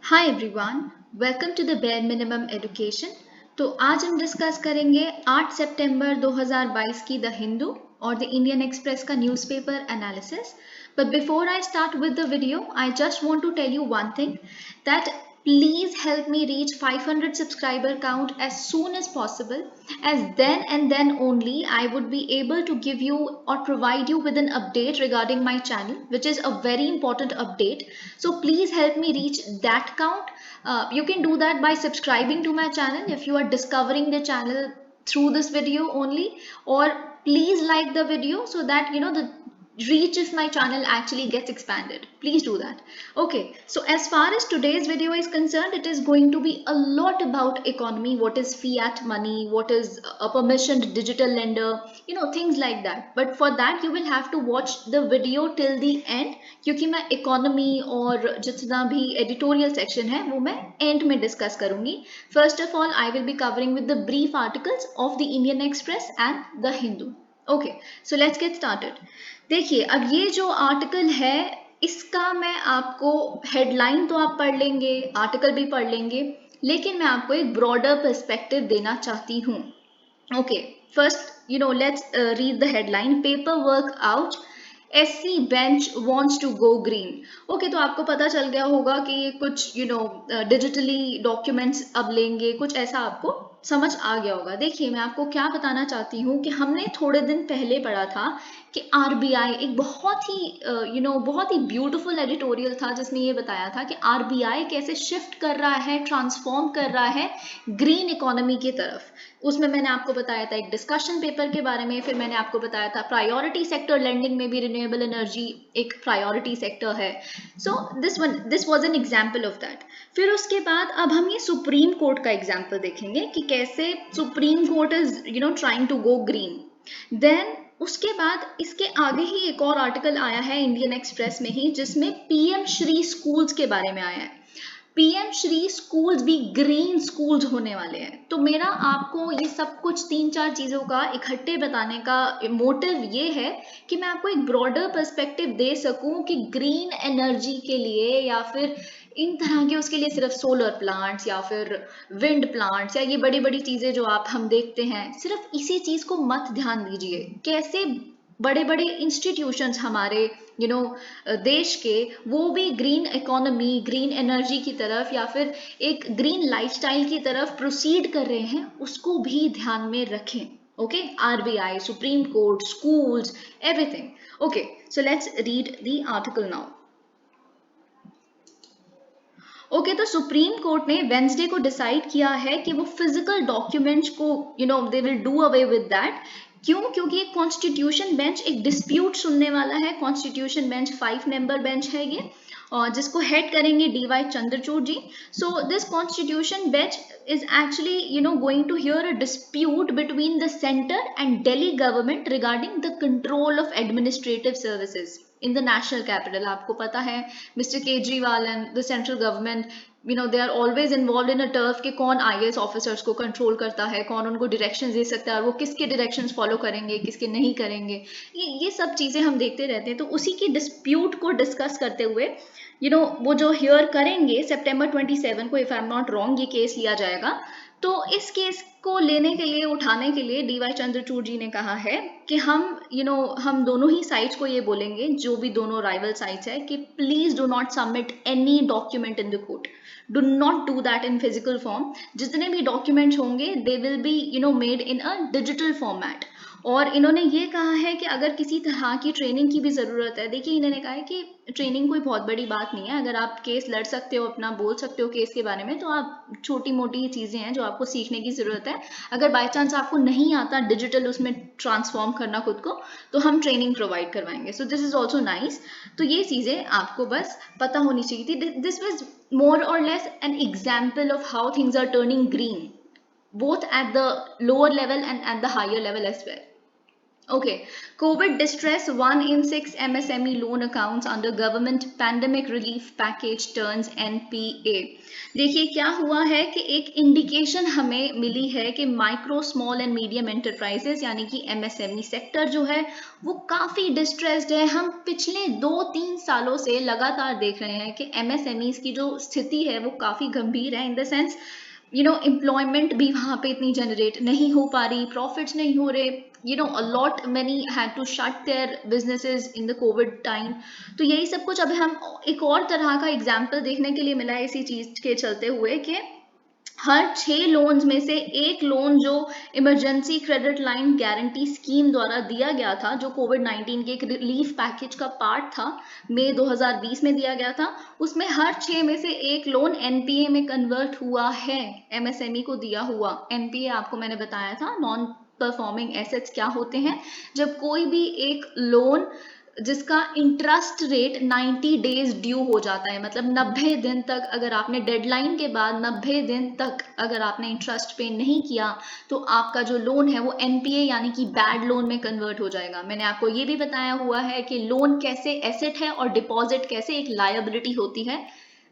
Hi everyone, welcome to the bare minimum education. तो आज हम डिस्कस करेंगे 8 सितंबर 2022 की द हिंदू और द इंडियन एक्सप्रेस का newspaper analysis. But before I start with the video, I just want to tell you one thing that please help me reach 500 subscriber count as soon as possible, as then and then only I would be able to give you or provide you with an update regarding my channel, which is a very important update. So please help me reach that count. You can do that by subscribing to my channel if you are discovering the channel through this video only, or please like the video so that the reach of my channel actually gets expanded. Please do that. Okay, so as far as today's video is concerned, it is going to be a lot about economy. What is fiat money? What is a permissioned digital lender? Things like that. But for that you will have to watch the video till the end, क्योंकि मैं economy और जितना भी editorial section है वो मैं end में discuss करूँगी. First of all, I will be covering with the brief articles of the Indian Express and the Hindu. Okay, so let's get started. देखिए, अब ये जो आर्टिकल है इसका मैं आपको हेडलाइन तो आप पढ़ लेंगे, आर्टिकल भी पढ़ लेंगे, लेकिन मैं आपको एक ब्रॉडर पर्सपेक्टिव देना चाहती हूँ। Okay, first let's read the headline. Paper work out, SC bench wants to go green. Okay, तो आपको पता चल गया होगा कि ये कुछ डिजिटली डॉक्यूमेंट्स अब लेंगे, कुछ ऐसा आपको समझ आ गया होगा। देखिए, मैं आपको क्या बताना चाहती हूँ कि हमने थोड़े दिन पहले पढ़ा था कि RBI एक बहुत ही बहुत ही ब्यूटीफुल एडिटोरियल था जिसमें ये बताया था कि RBI कैसे शिफ्ट कर रहा है, ट्रांसफॉर्म कर रहा है ग्रीन इकोनॉमी की तरफ। उसमें मैंने आपको बताया था एक डिस्कशन पेपर के बारे में, फिर मैंने आपको बताया था प्रायोरिटी सेक्टर लेंडिंग में भी रिन्यूएबल एनर्जी एक प्रायोरिटी सेक्टर है। So this was an example of that. फिर उसके बाद अब हम ये सुप्रीम कोर्ट का एग्जांपल देखेंगे कि कैसे supreme court is trying to go green. Then उसके बाद इसके आगे ही एक और आर्टिकल आया है इंडियन एक्सप्रेस में ही, जिसमें PM श्री स्कूल्स के बारे में आया है। PM श्री स्कूल्स भी ग्रीन स्कूल्स होने वाले हैं। तो मेरा आपको ये सब कुछ 3-4 चीज़ों का इकट्ठे बताने का मोटिव ये है कि मैं आपको एक ब्रॉडर पर्सपेक्टिव दे सकूं कि ग्रीन एनर्जी के लिए या फिर इन तरह के उसके लिए सिर्फ सोलर प्लांट्स या फिर विंड प्लांट्स या ये बड़ी बड़ी चीज़ें जो हम देखते हैं, सिर्फ इसी चीज़ को मत ध्यान दीजिए। कैसे बड़े बड़े इंस्टीट्यूशंस हमारे देश के, वो भी ग्रीन इकोनॉमी, ग्रीन एनर्जी की तरफ या फिर एक ग्रीन लाइफस्टाइल की तरफ प्रोसीड कर रहे हैं, उसको भी ध्यान में रखें। Okay, RBI, supreme court, schools, everything. Okay, so let's read the article now. Okay, तो सुप्रीम कोर्ट ने वेंसडे को डिसाइड किया है कि वो फिजिकल डॉक्यूमेंट्स को they will do away with that. क्यों? क्योंकि एक कॉन्स्टिट्यूशन बेंच एक डिस्प्यूट सुनने वाला है। कॉन्स्टिट्यूशन बेंच 5 मेंबर बेंच है ये, और जिसको हेड करेंगे DY Chandrachud ji. So this constitution bench is actually going to hear a dispute between the center and Delhi government regarding the control of administrative services in the national capital. आपको पता है Mr. Kejriwal and the central government, they are always involved in a turf कि कौन IAS officers को control करता है, कौन उनको डायरेक्शंस दे सकता है और वो किसके डायरेक्शंस फॉलो करेंगे, किसके नहीं करेंगे। ये सब चीज़ें हम देखते रहते हैं। तो उसी की डिस्प्यूट को डिस्कस करते हुए वो जो हियर करेंगे सितंबर 27 को, if I am not wrong, ये केस लिया जाएगा। तो इस केस को लेने के लिए, उठाने के लिए DY चंद्रचूड़ जी ने कहा है कि हम हम दोनों ही साइड्स को ये बोलेंगे, जो भी दोनों राइवल साइड्स है, कि please do not submit any document in the court, do not do that in physical form. जितने भी डॉक्यूमेंट्स होंगे दे will be made in a digital format. और इन्होंने ये कहा है कि अगर किसी तरह की ट्रेनिंग की भी ज़रूरत है, देखिए इन्होंने कहा है कि ट्रेनिंग कोई बहुत बड़ी बात नहीं है। अगर आप केस लड़ सकते हो, अपना बोल सकते हो केस के बारे में, तो आप छोटी मोटी चीज़ें हैं जो आपको सीखने की ज़रूरत है। अगर बाय चांस आपको नहीं आता डिजिटल उसमें ट्रांसफॉर्म करना खुद को, तो हम ट्रेनिंग प्रोवाइड करवाएंगे। So this is also nice. तो ये चीज़ें आपको बस पता होनी चाहिए थी। दिस वॉज मोर और less an example of how things are turning green, both at the lower level and at the higher level as well. Okay, COVID distress, 1 in 6 MSME loan accounts under government pandemic relief package turns NPA। देखिए क्या हुआ है कि एक indication हमें मिली है कि micro small and medium enterprises यानी कि MSME सेक्टर जो है वो काफी डिस्ट्रेस्ड है। हम पिछले 2-3 सालों से लगातार देख रहे हैं कि MSMEs की जो स्थिति है वो काफी गंभीर है, इन द सेंस एम्प्लॉयमेंट भी वहां पे इतनी जनरेट नहीं हो पा रही, प्रॉफिट्स नहीं हो रहे, a lot many had to shut their businesses in the covid time। तो यही सब कुछ अभी हम एक और तरह का एग्जाम्पल देखने के लिए मिला है इसी चीज के चलते हुए कि हर 6 लोन्स में से एक लोन जो emergency credit line guarantee scheme द्वारा दिया गया था, जो कोविड-19 के एक रिलीफ पैकेज का पार्ट था, मई 2020 में दिया गया था, उसमें हर 6 में से एक लोन एनपीए में कन्वर्ट हुआ है। एमएसएमई को दिया हुआ एनपीए आपको मैंने बताया था, नॉन परफॉर्मिंग एसेट्स क्या होते हैं, जब कोई भी एक लोन जिसका इंटरेस्ट रेट 90 डेज ड्यू हो जाता है, मतलब 90 दिन तक अगर आपने डेडलाइन के बाद 90 दिन तक अगर आपने इंटरेस्ट पे नहीं किया तो आपका जो लोन है वो एनपीए यानी कि बैड लोन में कन्वर्ट हो जाएगा। मैंने आपको ये भी बताया हुआ है कि लोन कैसे एसेट है और डिपॉजिट कैसे एक लायबिलिटी होती है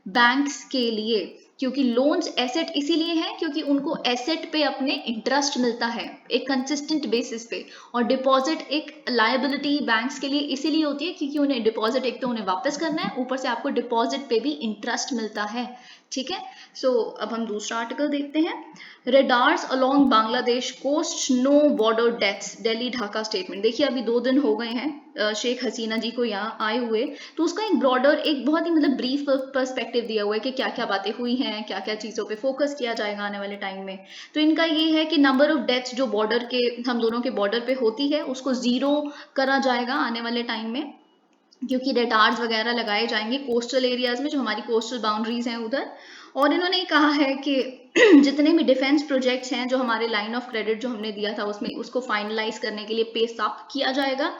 बैंक्स के लिए, क्योंकि लोन्स एसेट इसीलिए हैं क्योंकि उनको एसेट पे अपने इंटरेस्ट मिलता है एक कंसिस्टेंट बेसिस पे, और डिपॉजिट एक लायबिलिटी बैंक्स के लिए इसीलिए होती है क्योंकि उन्हें डिपॉजिट एक तो उन्हें वापस करना है, ऊपर से आपको डिपॉजिट पे भी इंटरेस्ट मिलता है। ठीक है, सो अब हम दूसरा आर्टिकल देखते हैं। Radars along Bangladesh coast, no border deaths, Delhi Dhaka statement. देखिए अभी 2 दिन हो गए हैं शेख हसीना जी को यहाँ आए हुए, तो उसका एक ब्रॉडर एक बहुत ही मतलब ब्रीफ पर्सपेक्टिव दिया हुआ है कि क्या क्या बातें हुई हैं, क्या क्या चीज़ों पे फोकस किया जाएगा आने वाले टाइम में। तो इनका ये है कि नंबर ऑफ डेथ्स जो बॉर्डर के हम दोनों के बॉर्डर पे होती है उसको 0 करा जाएगा आने वाले टाइम में, क्योंकि रेडार्स वगैरह लगाए जाएंगे कोस्टल एरियाज में जो हमारी कोस्टल बाउंड्रीज हैं उधर। और इन्होंने कहा है कि जितने भी डिफेंस प्रोजेक्ट्स हैं जो हमारे लाइन ऑफ क्रेडिट जो हमने दिया था उसमें उसको फाइनलाइज करने के लिए पेस अप किया जाएगा।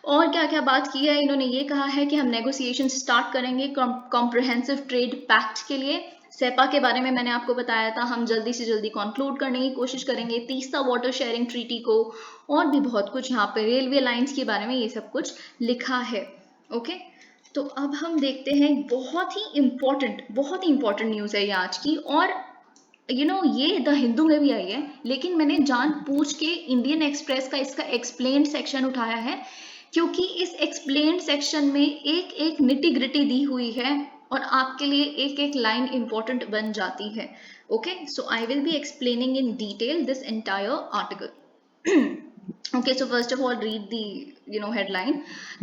और क्या क्या बात की है, इन्होंने ये कहा है कि हम नेगोशिएशन स्टार्ट करेंगे कॉम्प्रिहेंसिव ट्रेड पैक्ट के लिए। सेपा के बारे में मैंने आपको बताया था, हम जल्दी से जल्दी कंक्लूड करने की कोशिश करेंगे, तीसरा वाटर शेयरिंग ट्रीटी को, और भी बहुत कुछ यहाँ पे रेलवे लाइंस के बारे में ये सब कुछ लिखा है। ओके, तो अब हम देखते हैं बहुत ही इंपॉर्टेंट न्यूज़ है ये आज की, और ये द हिंदू में भी आई है, लेकिन मैंने जान पूछ के इंडियन एक्सप्रेस का इसका एक्सप्लेन्ड सेक्शन उठाया है क्योंकि इस एक्सप्लेन्ड सेक्शन में एक एक निटी ग्रिटी दी हुई है और आपके लिए एक एक लाइन इंपॉर्टेंट बन जाती है। Okay, so I will be explaining in detail this entire article. Okay, so first of all, read the headline.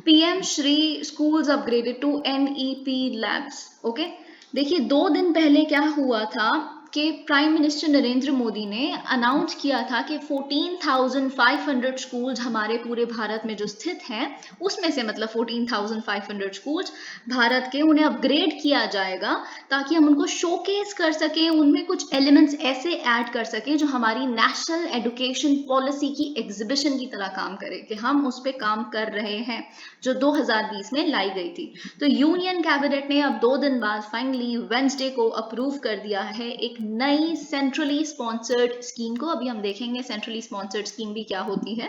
PM Shri schools upgraded to NEP labs. Okay, देखिए 2 दिन पहले क्या हुआ था कि प्राइम मिनिस्टर नरेंद्र मोदी ने अनाउंस किया था कि 14,500 स्कूल्स हमारे पूरे भारत में जो स्थित हैं उसमें से मतलब 14,500 स्कूल्स भारत के उन्हें अपग्रेड किया जाएगा ताकि हम उनको शोकेस कर सकें, उनमें कुछ एलिमेंट्स ऐसे ऐड कर सकें जो हमारी नेशनल एजुकेशन पॉलिसी की एग्जीबिशन की तरह काम करे कि हम उस पर काम कर रहे हैं जो 2020 में लाई गई थी। तो यूनियन कैबिनेट ने अब 2 दिन बाद फाइनली वेंसडे को अप्रूव कर दिया है एक नई सेंट्रली स्पॉन्सर्ड स्कीम को। अभी हम देखेंगे सेंट्रली स्पॉन्सर्ड स्कीम भी क्या होती है।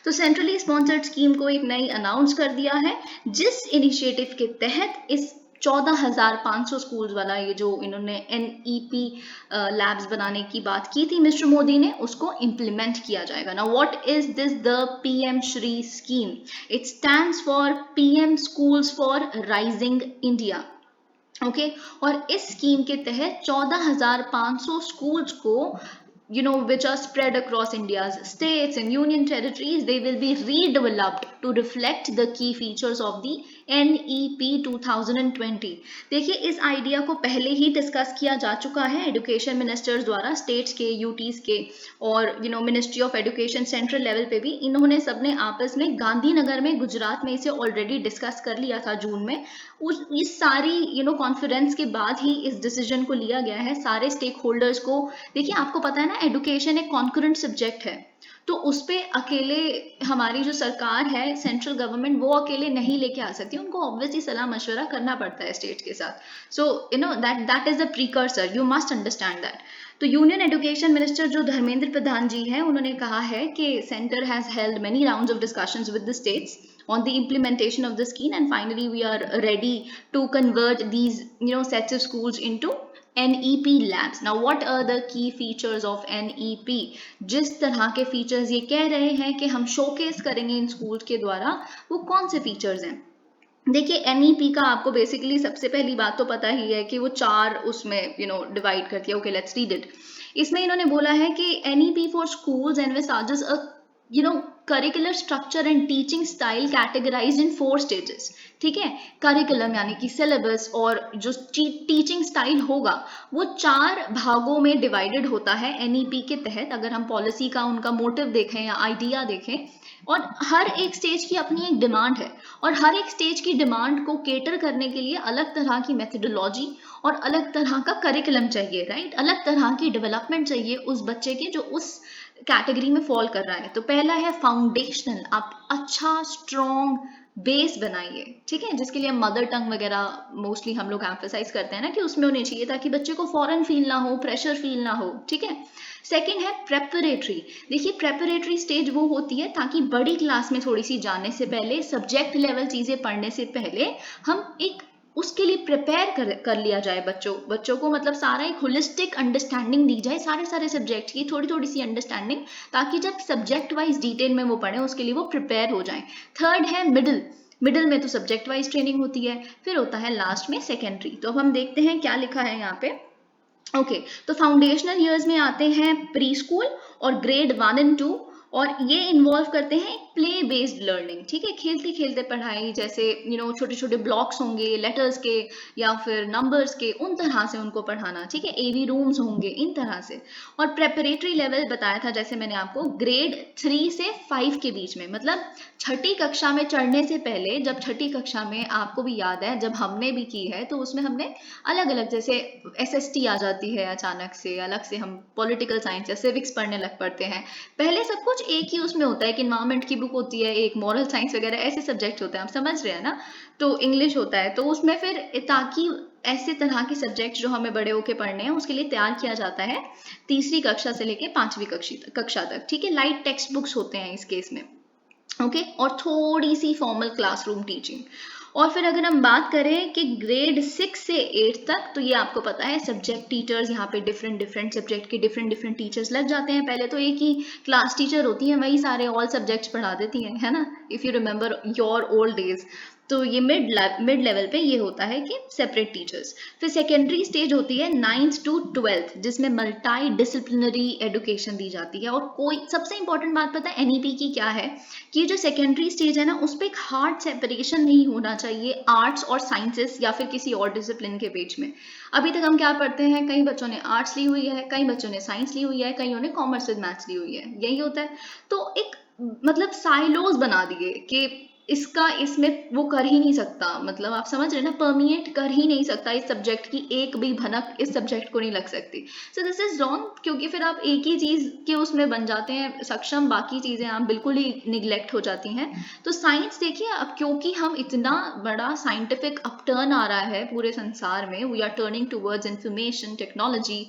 तो सेंट्रली स्पॉन्सर्ड स्कीम को एक नई अनाउंस कर दिया है जिस इनिशिएटिव के तहत इस 14,500 स्कूल्स वाला ये जो इन्होंने एनईपी लैब्स बनाने की बात की थी मिस्टर मोदी ने, उसको इम्प्लीमेंट किया जाएगा। Now what is this the PM Shri scheme? It stands for PM schools for rising India. Okay, और इस स्कीम के तहत 14,500 स्कूल्स को which are spread across India's states and union territories, they will be redeveloped to reflect the key features of the NEP 2020। देखिए इस idea को पहले ही discuss किया जा चुका है एजुकेशन मिनिस्टर्स द्वारा, स्टेट्स के, यूटीज के, और ministry of education central level पे भी इन्होंने सबने आपस में गांधीनगर में गुजरात में इसे ऑलरेडी डिस्कस कर लिया था जून में। इस सारी कॉन्फ्रेंस के बाद ही इस डिसीजन को लिया गया है सारे स्टेक होल्डर्स को। देखिए आपको पता है ना एजुकेशन एक कॉन्करेंट सब्जेक्ट है, तो उस पे अकेले हमारी जो सरकार है, सेंट्रल गवर्नमेंट, वो अकेले नहीं लेके आ सकती, उनको ऑब्वियसली सलाह मशवरा करना पड़ता है स्टेट के साथ। So you know that is the precursor, you must understand that. तो यूनियन एजुकेशन मिनिस्टर जो धर्मेंद्र प्रधान जी हैं, उन्होंने कहा है कि centre has held many rounds of discussions with the states on the implementation of the scheme, and finally we are ready to convert these sets of schools into NEP labs. Now what are the key features of NEP? जिस तरह के features ये कह रहे हैं कि हम showcase करेंगे इन स्कूल के द्वारा, वो कौन से फीचर्स हैं? देखिए, NEP का आपको बेसिकली सबसे पहली बात तो पता ही है कि वो 4 उसमें डिवाइड करती है। Okay, let's read it. इसमें इन्होंने बोला है कि NEP for schools envisages a curricular structure and teaching style categorized in 4 stages। ठीक है, करिकुलम यानी कि सिलेबस और जो टीचिंग स्टाइल होगा वो 4 भागों में डिवाइडेड होता है NEP के तहत। अगर हम पॉलिसी का उनका मोटिव देखें या आइडिया देखें, और हर एक स्टेज की अपनी एक डिमांड है, और हर एक स्टेज की डिमांड को केटर करने के लिए अलग तरह की मेथडोलॉजी और अलग तरह का करिकुलम चाहिए, राइट? अलग तरह की डेवलपमेंट चाहिए उस बच्चे के जो उस कैटेगरी में फॉल कर रहा है। तो पहला है फाउंडेशनल, आप अच्छा स्ट्रॉन्ग बेस बनाइए, ठीक है, जिसके लिए मदर टंग वगैरह मोस्टली हम लोग एम्फेसाइज करते हैं ना कि उसमें होनी चाहिए, ताकि बच्चे को फॉरेन फील ना हो, प्रेशर फील ना हो, ठीक है। सेकेंड है प्रेपरेटरी। देखिए, प्रेपरेटरी स्टेज वो होती है ताकि बड़ी क्लास में थोड़ी सी जाने से पहले, सब्जेक्ट लेवल चीजें पढ़ने से पहले हम एक उसके लिए प्रिपेयर कर लिया जाए बच्चों को, मतलब सारा एक होलिस्टिक अंडरस्टैंडिंग दी जाए सारे सब्जेक्ट की, थोड़ी थोड़ी सी अंडरस्टैंडिंग, ताकि जब सब्जेक्ट वाइज डिटेल में वो पढ़े उसके लिए वो प्रिपेयर हो जाए। थर्ड है मिडिल में तो सब्जेक्ट वाइज ट्रेनिंग होती है, फिर होता है लास्ट में सेकेंडरी। तो अब हम देखते हैं क्या लिखा है यहाँ पे। ओके, तो फाउंडेशनल ईयर्स में आते हैं प्री स्कूल और ग्रेड 1 और 2, और ये इन्वॉल्व करते हैं प्ले बेस्ड लर्निंग, ठीक है, खेलते खेलते पढ़ाई, जैसे छोटे छोटे ब्लॉक्स होंगे लेटर्स के या फिर नंबर्स के, उन तरह से उनको पढ़ाना, ठीक है, AV रूम्स होंगे, इन तरह से। और प्रेपरेटरी लेवल बताया था जैसे मैंने आपको, ग्रेड 3 से 5 के बीच में, मतलब छठी कक्षा में चढ़ने से पहले, जब छठी कक्षा में आपको भी याद है जब हमने भी की है, तो उसमें हमने अलग अलग, जैसे SST आ जाती है अचानक से, अलग से हम पॉलिटिकल साइंस या सिविक्स पढ़ने लग पड़ते हैं। पहले सब कुछ एक ही उसमें होता है, एक इन्वायरमेंट की बुक होती है, एक मॉरल साइंस वगैरह ऐसे सब्जेक्ट होते हैं, आप समझ रहे हैं ना। तो इंग्लिश होता है, तो उसमें फिर ताकि ऐसे तरह के सब्जेक्ट जो हमें बड़े होके पढ़ने हैं उसके लिए तैयार किया जाता है तीसरी कक्षा से लेके 5वीं कक्षा तक, ठीक है। लाइट टेक्स्ट बुक्स होते हैं इस केस में, ओके, और थोड़ी सी फॉर्मल क्लासरूम टीचिंग। और फिर अगर हम बात करें कि ग्रेड 6 से 8 तक, तो ये आपको पता है सब्जेक्ट टीचर्स, यहाँ पे डिफरेंट सब्जेक्ट के डिफरेंट टीचर्स लग जाते हैं। पहले तो एक ही क्लास टीचर होती है, वही सारे ऑल सब्जेक्ट्स पढ़ा देती हैं, है ना, if you remember your old days. तो ये मिड लेवल पे ये होता है कि सेपरेट टीचर्स। फिर सेकेंडरी स्टेज होती है 9th to 12th, जिसमें मल्टी डिसिप्लिनरी एडुकेशन दी जाती है। और कोई सबसे इंपॉर्टेंट बात पता है NEP की क्या है, कि जो सेकेंडरी स्टेज है ना, उस पर एक हार्ड सेपरेशन नहीं होना चाहिए आर्ट्स और साइंसेस या फिर किसी और डिसिप्लिन के बीच में। अभी तक हम क्या पढ़ते हैं, कई बच्चों ने आर्ट्स ली हुई है, कई बच्चों ने साइंस ली हुई है, कईयों ने कॉमर्स विद मैथ्स ली हुई है, यही होता है। तो एक मतलब साइलोज बना दिए कि इसका इसमें वो कर ही नहीं सकता, मतलब आप समझ रहे ना, परमिएट कर ही नहीं सकता, इस सब्जेक्ट की एक भी भनक इस सब्जेक्ट को नहीं लग सकती। सो दिस इज रॉन्ग, क्योंकि फिर आप एक ही चीज के उसमें बन जाते हैं सक्षम, बाकी चीजें आप बिल्कुल ही निग्लेक्ट हो जाती हैं। तो साइंस देखिए, अब क्योंकि हम इतना बड़ा साइंटिफिक अपटर्न आ रहा है पूरे संसार में, we are turning towards information technology,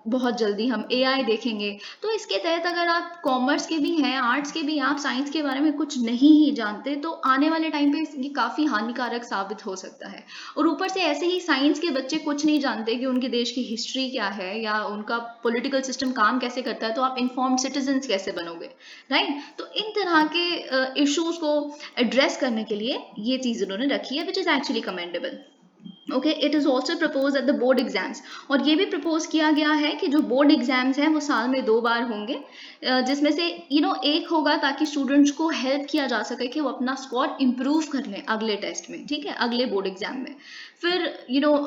बहुत जल्दी हम AI देखेंगे। तो इसके तहत अगर आप कॉमर्स के भी हैं, आर्ट्स के भी, आप साइंस के बारे में कुछ नहीं ही जानते, तो आने वाले टाइम पे ये काफ़ी हानिकारक साबित हो सकता है। और ऊपर से ऐसे ही साइंस के बच्चे कुछ नहीं जानते कि उनके देश की हिस्ट्री क्या है या उनका पॉलिटिकल सिस्टम काम कैसे करता है, तो आप इन्फॉर्म्ड सिटीजन्स कैसे बनोगे, राइट? तो इन तरह के इश्यूज को एड्रेस करने के लिए ये चीज़ उन्होंने रखी है, which is actually commendable. Okay, it is also propose at the board exams, और ये भी प्रपोज किया गया है कि जो बोर्ड एग्जाम्स हैं वो साल में 2 बार होंगे, जिसमें से एक होगा ताकि स्टूडेंट्स को हेल्प किया जा सके कि वो अपना स्कोर इम्प्रूव कर लें अगले टेस्ट में, ठीक है, अगले बोर्ड एग्जाम में। फिर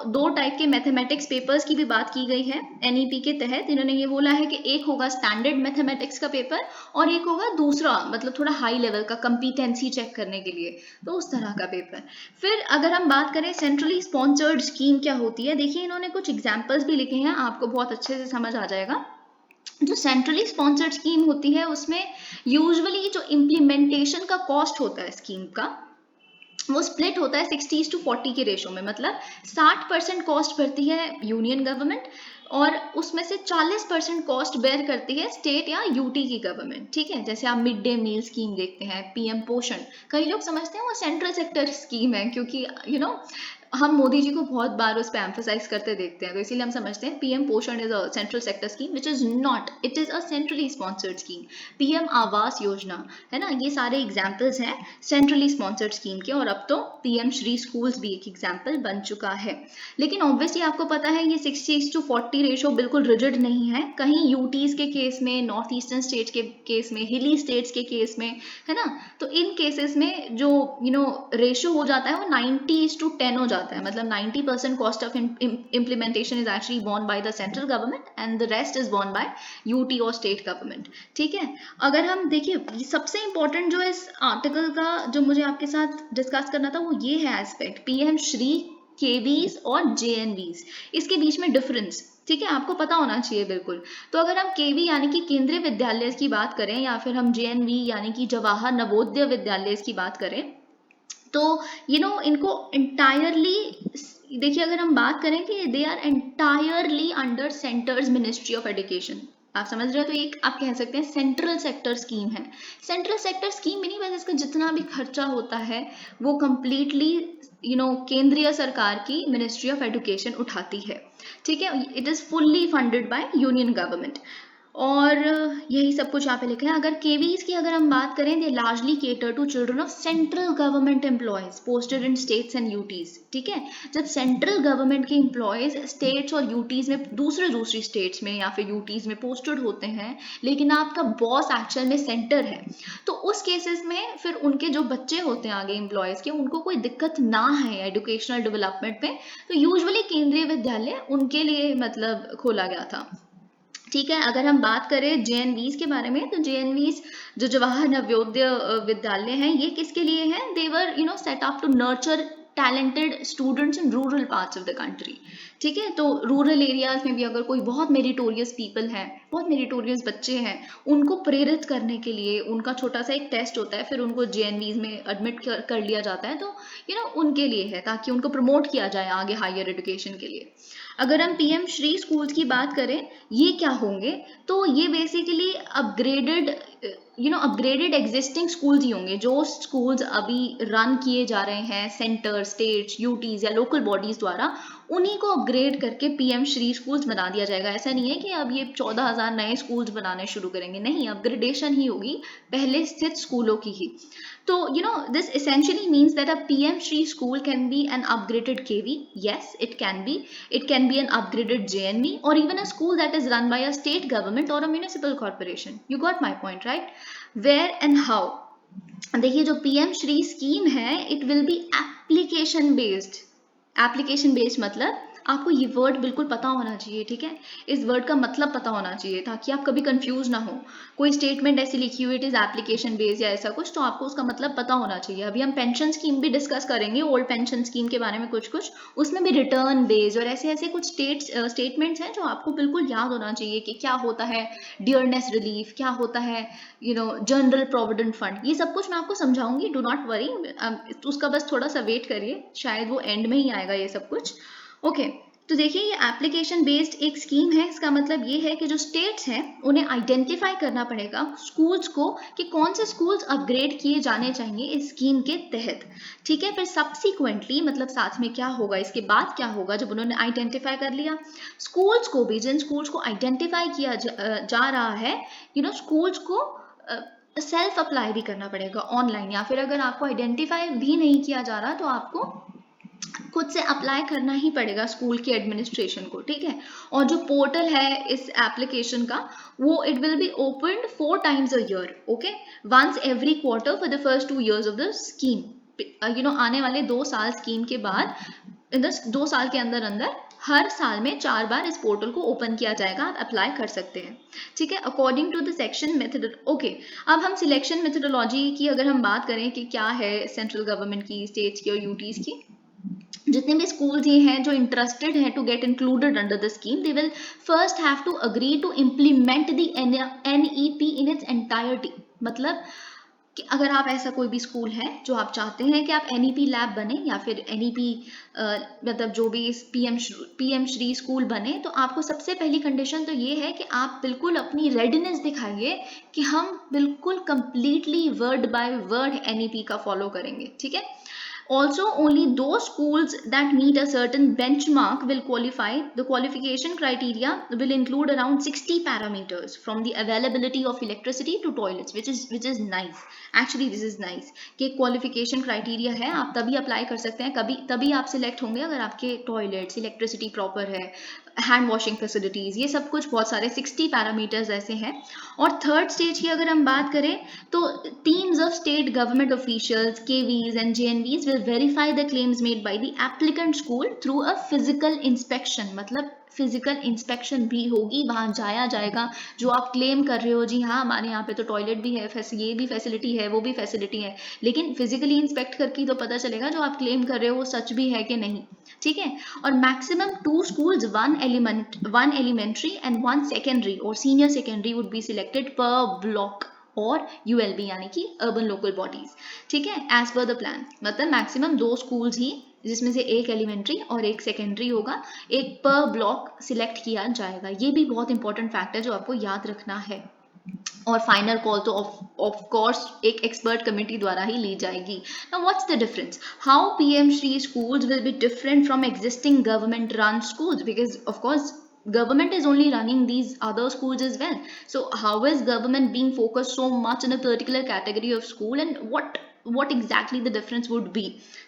2 टाइप के मैथमेटिक्स पेपर्स की भी बात की गई है NEP के तहत। इन्होंने ये बोला है कि एक होगा स्टैंडर्ड मैथमेटिक्स का पेपर और एक होगा दूसरा, मतलब थोड़ा हाई लेवल का, कंपिटेंसी चेक करने के लिए, तो उस तरह का पेपर। फिर अगर हम बात करें सेंट्रली स्पॉन्सर्ड स्कीम क्या होती है, देखिए इन्होंने कुछ एग्जाम्पल्स भी लिखे हैं, आपको बहुत अच्छे से समझ आ जाएगा। जो सेंट्रली स्पॉन्सर्ड स्कीम होती है उसमें यूजुअली जो इम्प्लीमेंटेशन का कॉस्ट होता है स्कीम का, वो स्प्लिट होता है 60:40 के रेशो में, मतलब 60% कॉस्ट भरती है यूनियन गवर्नमेंट और उसमें से 40% कॉस्ट बेयर करती है स्टेट या यूटी की गवर्नमेंट। ठीक है, जैसे आप मिड डे मील स्कीम देखते हैं, पीएम पोषण, कई लोग समझते हैं वो सेंट्रल सेक्टर स्कीम है क्योंकि हम मोदी जी को बहुत बार उस पर एम्फोसाइज करते देखते हैं, तो इसीलिए हम समझते हैं पीएम पोषण is a central sector scheme, which is not, it is a centrally sponsored scheme. PM Awas Yojana है ना, ये सारे एग्जाम्पल्स हैं सेंट्रली स्पॉन्सर्ड स्कीम के, और अब तो पीएम श्री स्कूल्स भी एक एग्जाम्पल बन चुका है। लेकिन ऑब्वियसली आपको पता है ये 60:40 रेशो बिल्कुल रिजिड नहीं है, कहीं यूटीज के केस में, नॉर्थ ईस्टर्न स्टेट के केस में, हिली स्टेट्स के केस में, है ना, तो इन केसेस में जो रेशो हो जाता है वो 90:10 हो जाता है, मतलब 90% cost of implementation is actually borne by the central government and the rest is borne by UT और स्टेट गवर्नमेंट। ठीक है, अगर हम देखिए सबसे इंपॉर्टेंट जो इस आर्टिकल का जो मुझे आपके साथ डिस्कस करना था वो ये है एस्पेक्ट, पीएम श्री, केवीज और जेएनवीज, इसके बीच में डिफरेंस, ठीक है, आपको पता होना चाहिए बिल्कुल। तो अगर हम केवी यानी कि केंद्रीय विद्यालय की बात करें या फिर हम जेएनवी यानी कि जवाहर नवोदय विद्यालय की बात करें, तो इनको इंटायरली, देखिए अगर हम बात करें कि they are entirely under centre's ministry of education, आप समझ रहे हो, तो एक आप कह सकते हैं सेंट्रल सेक्टर स्कीम है। सेंट्रल सेक्टर स्कीम भी नहीं, बस इसका जितना भी खर्चा होता है वो कंप्लीटली केंद्रीय सरकार की मिनिस्ट्री ऑफ एजुकेशन उठाती है। ठीक है, it is fully funded by union government, और यही सब कुछ यहाँ पे लिखा है। अगर केवीज की अगर हम बात करें, they largely cater to children of central government employees posted in states and UTs. ठीक है, जब सेंट्रल गवर्नमेंट के एम्प्लॉयज स्टेट्स और यूटीज में, दूसरी स्टेट्स में या फिर यूटीज में पोस्टेड होते हैं, लेकिन आपका बॉस एक्चुअल में सेंटर है, तो उस केसेस में फिर उनके जो बच्चे होते हैं आगे एम्प्लॉयज के, उनको कोई दिक्कत ना है एजुकेशनल डेवलपमेंट में, तो यूजुअली केंद्रीय विद्यालय उनके लिए मतलब खोला गया था। ठीक है, अगर हम बात करें जेएनवीज के बारे में, तो जेएनवीज जो जवाहर नवोदय विद्यालय हैं, ये किसके लिए हैं, they were set up to nurture talented students in rural parts of the country. ठीक है, तो रूरल एरियाज में भी अगर कोई बहुत मेरिटोरियस पीपल हैं, बहुत मेरिटोरियस बच्चे हैं, उनको प्रेरित करने के लिए उनका छोटा सा एक टेस्ट होता है, फिर उनको जेएनवीज में एडमिट कर लिया जाता है, तो उनके लिए है, ताकि उनको प्रमोट किया जाए आगे हायर एजुकेशन के लिए। अगर हम पीएम श्री स्कूल्स की बात करें, ये क्या होंगे, तो ये बेसिकली अपग्रेडेड एग्जिस्टिंग स्कूल्स ही होंगे, जो स्कूल्स अभी रन किए जा रहे हैं सेंटर, स्टेट्स, यूटीज या लोकल बॉडीज द्वारा, उन्हीं को अपग्रेड करके पीएम श्री स्कूल्स बना दिया जाएगा। ऐसा नहीं है कि अब ये 14,000 नए स्कूल्स बनाने शुरू करेंगे, नहीं, अपग्रेडेशन ही होगी पहले स्थित स्कूलों की ही। So, this essentially means that a PM Shri school can be an upgraded KV. Yes, it can be. It can be an upgraded JNV, or even a school that is run by a state government or a municipal corporation. You got my point, right? Where and how? देखिए जो PM Shri scheme है, it will be application based. Application based मतलब आपको ये word बिल्कुल पता होना चाहिए। ठीक है, इस वर्ड का मतलब पता होना चाहिए ताकि आप कभी कंफ्यूज ना हो। कोई स्टेटमेंट ऐसी लिखी हुई इट इज एप्लीकेशन बेस्ड या ऐसा कुछ, तो आपको उसका मतलब पता होना चाहिए। अभी हम पेंशन स्कीम भी डिस्कस करेंगे, ओल्ड पेंशन स्कीम के बारे में कुछ, उसमें भी रिटर्न बेस्ड और ऐसे ऐसे कुछ स्टेटमेंट्स हैं जो आपको बिल्कुल याद होना चाहिए कि क्या होता है डियरनेस रिलीफ, क्या होता है जनरल प्रोविडेंट फंड, ये सब कुछ मैं आपको समझाऊंगी, डू नॉट वरी, उसका बस थोड़ा सा वेट करिए, शायद वो एंड में ही आएगा ये सब कुछ। ओके, तो देखिए ये एप्लीकेशन बेस्ड एक स्कीम है। इसका मतलब ये है कि जो स्टेट्स हैं उन्हें आइडेंटिफाई करना पड़ेगा स्कूल्स को कि कौन से स्कूल्स अपग्रेड किए जाने चाहिए इस स्कीम के तहत। ठीक है, फिर सब्सिक्वेंटली मतलब साथ में क्या होगा, इसके बाद क्या होगा, जब उन्होंने आइडेंटिफाई कर लिया स्कूल्स को भी, जिन स्कूल्स को आइडेंटिफाई किया जा रहा है, स्कूल्स को सेल्फ अप्लाई भी करना पड़ेगा ऑनलाइन, या फिर अगर आपको आइडेंटिफाई भी नहीं किया जा रहा तो आपको खुद से अप्लाई करना ही पड़ेगा स्कूल के एडमिनिस्ट्रेशन को। ठीक है, और जो पोर्टल है इस एप्लीकेशन का, वो it will be opened 4 times a year, okay, once every quarter for the first 2 years of the scheme. आने वाले 2 साल स्कीम के बाद, 2 साल के अंदर अंदर हर साल में 4 बार इस पोर्टल को ओपन किया जाएगा, आप अप्लाई कर सकते हैं। ठीक है, according to the section method. Okay, अब हम सिलेक्शन मेथडोलॉजी की अगर हम बात करें कि क्या है सेंट्रल गवर्नमेंट की, स्टेट्स की और यूटीज की, जितने भी स्कूल्स ये हैं जो इंटरेस्टेड हैं to get included under the scheme, they will first have to agree to implement the NEP in its entirety. मतलब कि अगर आप ऐसा कोई भी स्कूल है जो आप चाहते हैं कि आप NEP लैब बने या फिर NEP मतलब जो भी इस PM श्री स्कूल बने, तो आपको सबसे पहली कंडीशन तो ये है कि आप बिल्कुल अपनी रेडीनेस दिखाइए कि हम बिल्कुल completely word by word NEP का फॉलो करेंगे, ठीक है। Also, only those schools that meet a certain benchmark will qualify. The qualification criteria will include around 60 parameters, from the availability of electricity to toilets, which is nice. Actually, this is nice कि qualification criteria है, आप तभी apply कर सकते हैं, कभी तभी आप सिलेक्ट होंगे अगर आपके टॉयलेट्स, इलेक्ट्रिसिटी प्रॉपर है, हैंड वॉशिंग फैसिलिटीज, ये सब कुछ बहुत सारे 60 पैरामीटर्स ऐसे हैं। और थर्ड स्टेज की अगर हम बात करें तो teams of state government officials, KVs and JNVs will verify the claims made by the applicant school through a physical inspection. मतलब फिजिकल इंस्पेक्शन भी होगी, वहां जाया जाएगा, जो आप क्लेम कर रहे हो जी हाँ हमारे यहाँ पे तो टॉयलेट भी है, ये भी फैसिलिटी है, वो भी फैसिलिटी है, लेकिन फिजिकली इंस्पेक्ट करके तो पता चलेगा जो आप क्लेम कर रहे हो वो सच भी है कि नहीं, ठीक है। और maximum 2 schools, one elementary and one secondary or senior secondary would be selected per block और ULB यानी कि अर्बन लोकल बॉडीज, ठीक है, एज पर द प्लान। मतलब मैक्सिमम 2 schools ही, जिसमें से एक एलिमेंट्री और एक सेकेंडरी होगा, एक पर ब्लॉक सिलेक्ट किया जाएगा। ये भी बहुत इंपॉर्टेंट फैक्ट है जो आपको याद रखना है। और फाइनल कॉल तो ऑफ कोर्स एक एक्सपर्ट कमेटी द्वारा ही ली जाएगी। Now what's the difference, how PM Shri schools will be different from existing government run schools, because of course government is only running these other schools as well, so how is government being focused so much in a particular category of school, and what exactly the difference would be,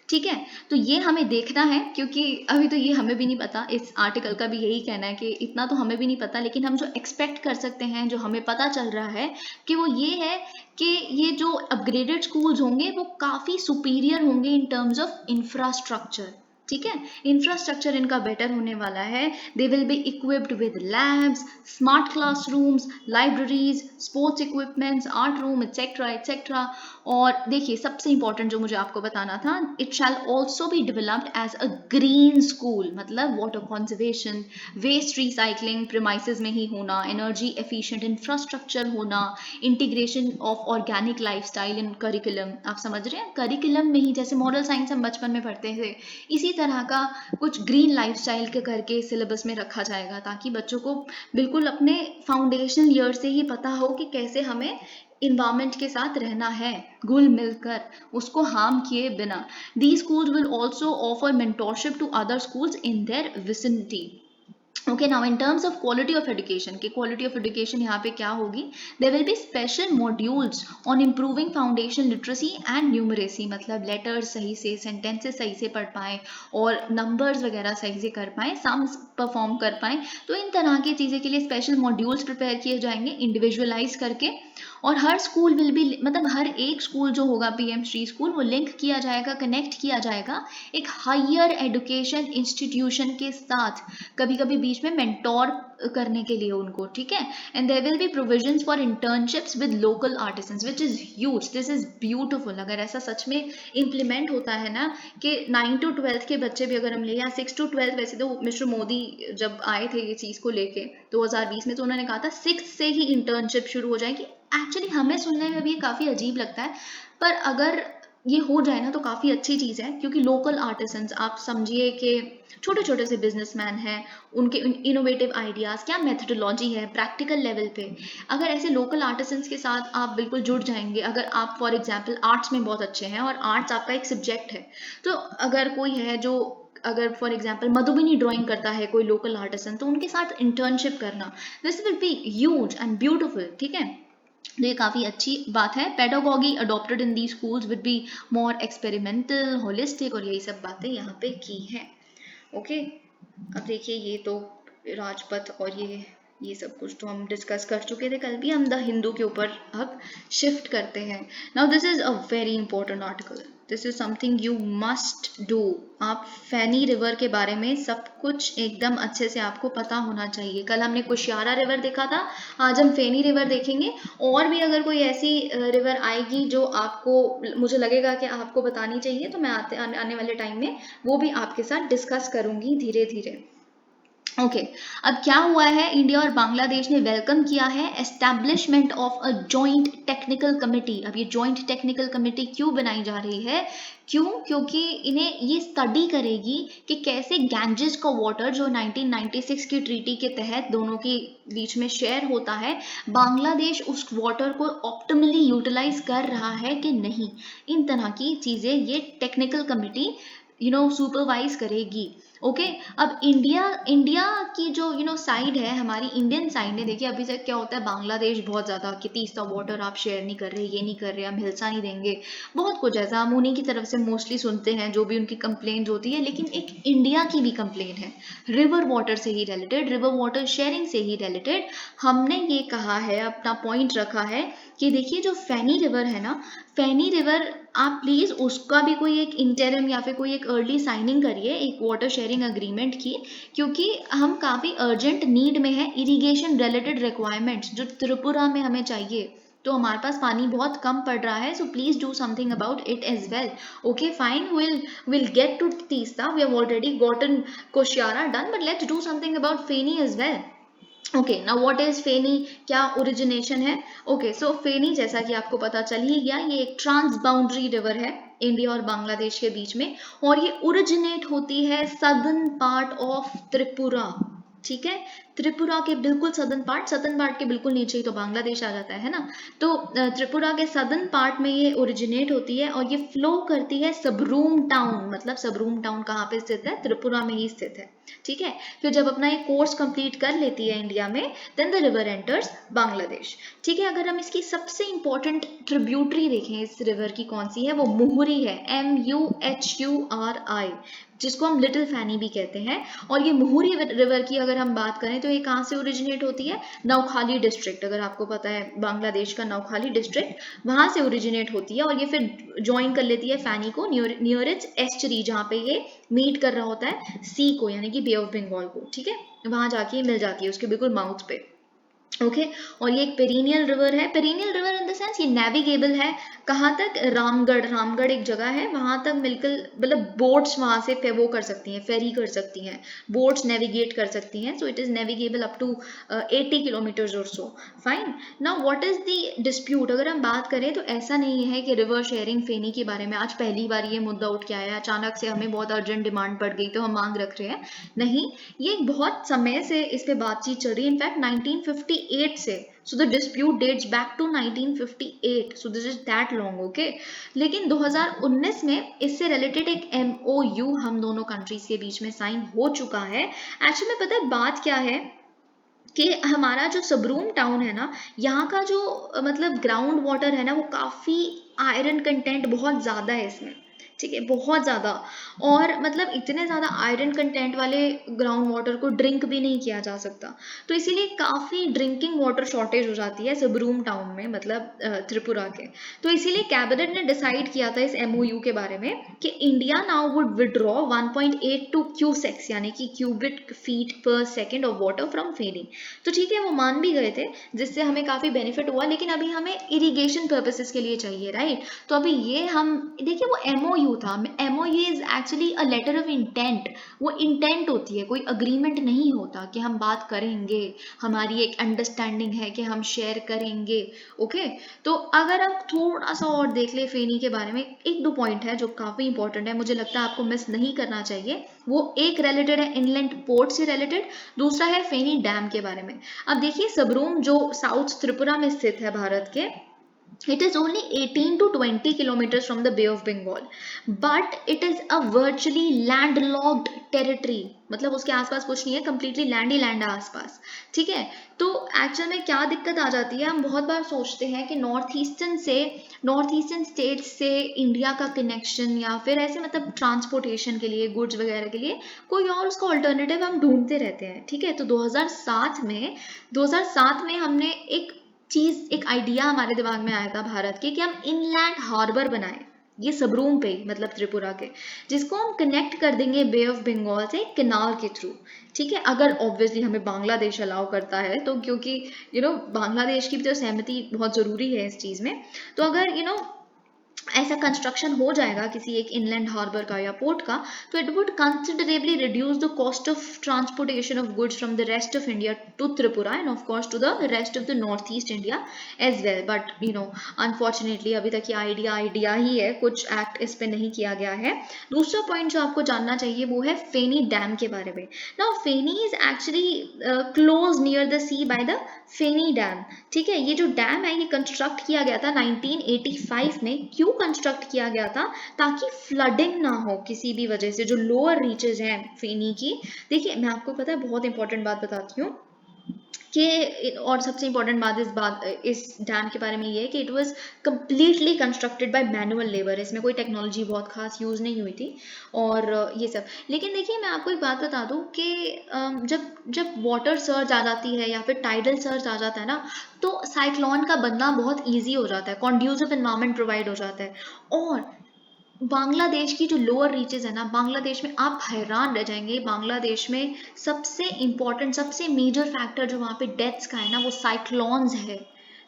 ठीक है। तो ये हमें देखना है, क्योंकि अभी तो ये हमें भी नहीं पता, इस आर्टिकल का भी यही कहना है कि इतना तो हमें भी नहीं पता, लेकिन हम जो एक्सपेक्ट कर सकते हैं, जो हमें पता चल रहा है कि वो ये है कि ये जो अपग्रेडेड स्कूल्स होंगे वो काफ़ी सुपीरियर होंगे इन टर्म्स ऑफ इंफ्रास्ट्रक्चर, ठीक है। इंफ्रास्ट्रक्चर इनका बेटर होने वाला है। They will be equipped with labs, smart classrooms, libraries, sports equipments, art room etcetera etcetera. और देखिए सबसे इंपॉर्टेंट जो मुझे आपको बताना था, it shall also be developed as a green school. मतलब water conservation, waste recycling premises में ही होना, एनर्जी एफिशिएंट इंफ्रास्ट्रक्चर होना, integration of organic lifestyle in curriculum. आप समझ रहे हैं, करिकुलम में ही जैसे मॉडल साइंस हम बचपन में पढ़ते थे, इसी तरह का कुछ ग्रीन लाइफस्टाइल के करके सिलेबस में रखा जाएगा, ताकि बच्चों को बिल्कुल अपने फाउंडेशनल ईयर से ही पता हो कि कैसे हमें इन्वायरमेंट के साथ रहना है, घुल मिलकर, उसको हार्म किए बिना। These schools will also offer mentorship to other schools in their vicinity. Okay, now in terms of quality of education, कि quality of education यहाँ पे क्या होगी, there will be special modules on improving foundation literacy and numeracy। मतलब letters सही से, sentences सही से पढ़ पाएँ और numbers वगैरह सही से कर पाएँ, sums perform कर पाएँ। तो इन तरह की चीज़ें के लिए special modules prepare किए जाएंगे individualize करके। और हर स्कूल विल बी, मतलब हर एक स्कूल जो होगा PM श्री स्कूल, वो लिंक किया जाएगा, कनेक्ट किया जाएगा एक हायर एजुकेशन इंस्टीट्यूशन के साथ, कभी कभी बीच में मेंटोर करने के लिए उनको, ठीक है। And there will be provisions for internships with local artisans, which is huge, this is beautiful. अगर ऐसा सच में इम्प्लीमेंट होता है ना कि 9 to 12 के बच्चे भी अगर हम ले, या 6 to 12, वैसे तो मिस्टर मोदी जब आए थे ये चीज़ को लेके 2020 में, तो उन्होंने कहा था 6 से ही इंटर्नशिप शुरू हो जाएगी। एक्चुअली हमें सुनने में भी काफ़ी अजीब लगता है, पर अगर ये हो जाए ना तो काफ़ी अच्छी चीज़ है, क्योंकि लोकल आर्टिसंस, आप समझिए कि छोटे छोटे से बिजनेसमैन हैं, उनके इनोवेटिव आइडियाज़, क्या मेथडोलॉजी है प्रैक्टिकल लेवल पे, अगर ऐसे लोकल आर्टिसंस के साथ आप बिल्कुल जुड़ जाएंगे। अगर आप फॉर एग्जांपल आर्ट्स में बहुत अच्छे हैं और आर्ट्स आपका एक सब्जेक्ट है, तो अगर कोई है जो, अगर फॉर एग्जांपल मधुबनी ड्राइंग करता है कोई लोकल आर्टिसन, तो उनके साथ इंटर्नशिप करना, this will be huge and beautiful, ठीक है। तो ये काफ़ी अच्छी बात है। Pedagogy adopted in the schools with be more experimental, holistic, और यही सब बातें यहाँ पे की हैं। ओके, अब देखिए ये तो राजपथ और ये सब कुछ तो हम डिस्कस कर चुके थे कल भी। हम द हिंदू के ऊपर अब शिफ्ट करते हैं। Now this is a very important article, this is something you must do. आप फैनी रिवर के बारे में सब कुछ एकदम अच्छे से आपको पता होना चाहिए। कल हमने कुशियारा रिवर देखा था, आज हम फैनी रिवर देखेंगे। और भी अगर कोई ऐसी रिवर आएगी जो आपको मुझे लगेगा कि आपको बतानी चाहिए, तो मैं आने वाले टाइम में वो भी आपके साथ डिस्कस करूंगी धीरे धीरे। ओके अब क्या हुआ है, इंडिया और बांग्लादेश ने वेलकम किया है establishment of a joint technical committee. अब ये जॉइंट टेक्निकल कमेटी क्यों बनाई जा रही है? क्यों? क्योंकि इन्हें ये स्टडी करेगी कि कैसे गैंजेस का वाटर जो 1996 की ट्रीटी के तहत दोनों के बीच में शेयर होता है, बांग्लादेश उस वाटर को ऑप्टिमली यूटिलाइज कर रहा है कि नहीं। इन तरह की चीजें ये टेक्निकल कमेटी सुपरवाइज करेगी। ओके अब इंडिया की जो साइड है, हमारी इंडियन साइड ने देखिए अभी तक क्या होता है, बांग्लादेश बहुत ज्यादा कि तीसरा वाटर आप शेयर नहीं कर रहे, ये नहीं कर रहे, हम हिस्सा नहीं देंगे, बहुत कुछ ऐसा हम उन्हीं की तरफ से मोस्टली सुनते हैं जो भी उनकी कंप्लेंट होती है। लेकिन एक इंडिया की भी कंप्लेंट है रिवर वाटर से ही रिलेटेड, रिवर वाटर शेयरिंग से ही रिलेटेड। हमने ये कहा है, अपना पॉइंट रखा है कि देखिए जो फैनी रिवर है ना, फैनी रिवर आप प्लीज उसका भी कोई एक इंटरम या फिर कोई एक अर्ली साइनिंग करिए एक वाटर शेयरिंग अग्रीमेंट की, क्योंकि हम काफी अर्जेंट नीड में है इरिगेशन रिलेटेड रिक्वायरमेंट्स जो त्रिपुरा में हमें चाहिए। तो हमारे पास पानी बहुत कम पड़ रहा है, so please do something about it as well. Okay fine, will get to Teesta, we have already gotten Kushiyara done, but let's do something about Feni as well. Okay now what is Feni, क्या ओरिजिनेशन है? ओके सो फेनी जैसा कि आपको पता चल ही गया, ये एक ट्रांस बाउंड्री रिवर है इंडिया और बांग्लादेश के बीच में, और ये ओरिजिनेट होती है सदर्न पार्ट ऑफ त्रिपुरा। ठीक है, त्रिपुरा के बिल्कुल सदर्न पार्ट के बिल्कुल नीचे ही तो बांग्लादेश आ जाता है ना। तो त्रिपुरा के सदर्न पार्ट में ये ओरिजिनेट होती है और ये फ्लो करती है सबरूम टाउन। मतलब सबरूम टाउन कहाँ पे स्थित है? त्रिपुरा में ही स्थित है। ठीक है, फिर जब अपना ये कोर्स कंप्लीट कर लेती है इंडिया में, then the river enters Bangladesh. ठीक है, अगर हम इसकी सबसे इंपॉर्टेंट ट्रिब्यूटरी देखें इस रिवर की कौन सी है, वो मुहुरी है, MUHURI, जिसको हम लिटिल फैनी भी कहते हैं। और ये मुहुरी रिवर की अगर हम बात करें तो ये कहाँ से ओरिजिनेट होती है? नौखाली डिस्ट्रिक्ट, अगर आपको पता है बांग्लादेश का नौखाली डिस्ट्रिक्ट, वहां से ओरिजिनेट होती है और ये फिर ज्वाइन कर लेती है फैनी को नियर इट्स एस्चरी, जहाँ पे ये मीट कर रहा होता है सी को, यानी कि बे ऑफ बंगाल को। ठीक है, वहां जाके मिल जाती है उसके बिल्कुल माउथ पे। ओके और ये एक पेरिनियल रिवर है, perennial river in the sense ये नेविगेबल है। कहाँ तक? रामगढ़ एक जगह है, वहां तक मिलकर मतलब बोट्स वहां से वो कर सकती हैं, फेरी कर सकती हैं, बोट्स नेविगेट कर सकती हैं। So it is navigable up to 80 kilometers और सो। Fine, now what is the dispute? अगर हम बात करें तो ऐसा नहीं है कि रिवर शेयरिंग फेनी के बारे में आज पहली बार ये मुद्दा उठ के आया, अचानक से हमें बहुत अर्जेंट डिमांड पड़ गई तो हम मांग रख रहे हैं। नहीं, ये बहुत समय से इस पे बातचीत चल रही है, इनफैक्ट 1958 से। So the dispute dates back to 1958, so this is that long. Okay, लेकिन 2019 में इससे रिलेटेड एक MOU हम दोनों कंट्रीज के बीच में साइन हो चुका है। एक्चुअली में पता है बात क्या है कि हमारा जो सबरूम टाउन है ना, यहाँ का जो मतलब ग्राउंड वाटर है ना, वो काफी आयरन कंटेंट बहुत ज्यादा है इसमें। ठीक है, बहुत ज्यादा, और मतलब इतने ज्यादा आयरन कंटेंट वाले ग्राउंड वाटर को ड्रिंक भी नहीं किया जा सकता, तो इसीलिए काफी ड्रिंकिंग वाटर शॉर्टेज हो जाती है सबरूम टाउन में, मतलब त्रिपुरा के। तो इसीलिए कैबिनेट ने डिसाइड किया था इस MOU के बारे में कि India now would withdraw 1.82 cusecs यानी कि क्यूबिक फीट पर सेकेंड ऑफ वाटर फ्रॉम फेनी। तो ठीक है, वो मान भी गए थे, जिससे हमें काफी बेनिफिट हुआ, लेकिन अभी हमें इरिगेशन पर्पसेस के लिए चाहिए, राइट? तो अभी ये हम देखिए वो MOU था, MOU is actually a letter of intent. वो इंटेंट होती है, कोई अग्रीमेंट नहीं होता कि हम बात करेंगे, हमारी एक अंडरस्टैंडिंग है कि हम शेयर करेंगे। ओके, तो अगर हम थोड़ा सा और देख ले फेनी के बारे में, एक दो पॉइंट है जो काफी इंपॉर्टेंट है, मुझे लगता है आपको मिस नहीं करना चाहिए। वो एक रिलेटेड है इनलैंड पोर्ट से रिलेटेड, दूसरा है फेनी डैम के बारे में। अब देखिए सबरूम जो साउथ त्रिपुरा में स्थित है भारत के, it is only 18 to 20 kilometers from the Bay of Bengal, but it is a virtually landlocked territory। मतलब उसके आसपास कुछ नहीं है, completely लैंड ही लैंड है आसपास। ठीक है, तो एक्चुअल में क्या दिक्कत आ जाती है, हम बहुत बार सोचते हैं कि नॉर्थ ईस्टर्न स्टेट से इंडिया का कनेक्शन या फिर ऐसे मतलब ट्रांसपोर्टेशन के लिए, गुड्स वगैरह के लिए कोई और उसका ऑल्टरनेटिव हम ढूंढते रहते हैं। ठीक है, तो 2007 में हमने एक आइडिया हमारे दिमाग में आया था भारत के कि हम इनलैंड हार्बर बनाएं, ये सबरूम पे मतलब त्रिपुरा के, जिसको हम कनेक्ट कर देंगे बे ऑफ बंगाल से कैनाल के थ्रू। ठीक है, अगर ऑब्वियसली हमें बांग्लादेश अलाउ करता है तो, क्योंकि बांग्लादेश की भी तो सहमति बहुत ज़रूरी है इस चीज़ में। तो अगर ऐसा कंस्ट्रक्शन हो जाएगा किसी एक इनलैंड हार्बर का या पोर्ट का, तो it would considerably reduce the cost of transportation of goods from the rest of India to Tripura and of course to the rest of the north east India as well. But unfortunately अभी तक ये idea ही है, कुछ act इस पे नहीं किया गया है। दूसरा पॉइंट जो आपको जानना चाहिए वो है फेनी डैम के बारे में। Now Feni is actually close near the sea by the Feni dam. ठीक है, ये जो डैम है ये कंस्ट्रक्ट किया गया था 1985 में। क्यों कंस्ट्रक्ट किया गया था? ताकि फ्लडिंग ना हो किसी भी वजह से, जो लोअर रीचेज हैं फेनी की। देखिए मैं आपको पता है बहुत इंपॉर्टेंट बात बताती हूँ कि, और सबसे इंपॉर्टेंट बात इस डैम के बारे में ये है कि it was completely constructed by manual labour. इसमें कोई टेक्नोलॉजी बहुत खास यूज़ नहीं हुई थी और ये सब। लेकिन देखिए मैं आपको एक बात बता दूं कि जब जब वाटर सर्ज आ जाती है या फिर टाइडल सर्ज आ जाता है ना, तो साइक्लोन का बनना बहुत ईजी हो जाता है, कॉन्ड्यूसिव एनवायरनमेंट प्रोवाइड हो जाता है। और बांग्लादेश की जो लोअर रीचेज है ना, बांग्लादेश में आप हैरान रह जाएंगे, बांग्लादेश में सबसे इम्पोर्टेंट सबसे मेजर फैक्टर जो वहाँ पे डेथ्स का है ना, वो साइक्लोन्स है।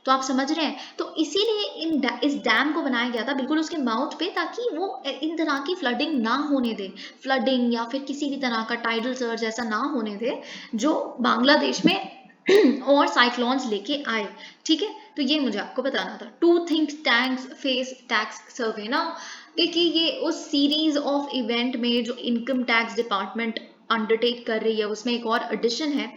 तो आप समझ रहे हैं, तो इसीलिए इस डैम को बनाया गया था बिल्कुल उसके माउथ पे, ताकि वो इन तरह की फ्लडिंग ना होने दे, फ्लडिंग या फिर किसी भी तरह का टाइडल सर्ज ऐसा ना होने दे जो बांग्लादेश में और साइक्लोन्स लेके आए। ठीक है, तो ये मुझे आपको बताना था। Two think tanks face tax survey ना, देखिए ये उस सीरीज ऑफ इवेंट में जो इनकम टैक्स डिपार्टमेंट अंडरटेक कर रही है उसमें एक और एडिशन है।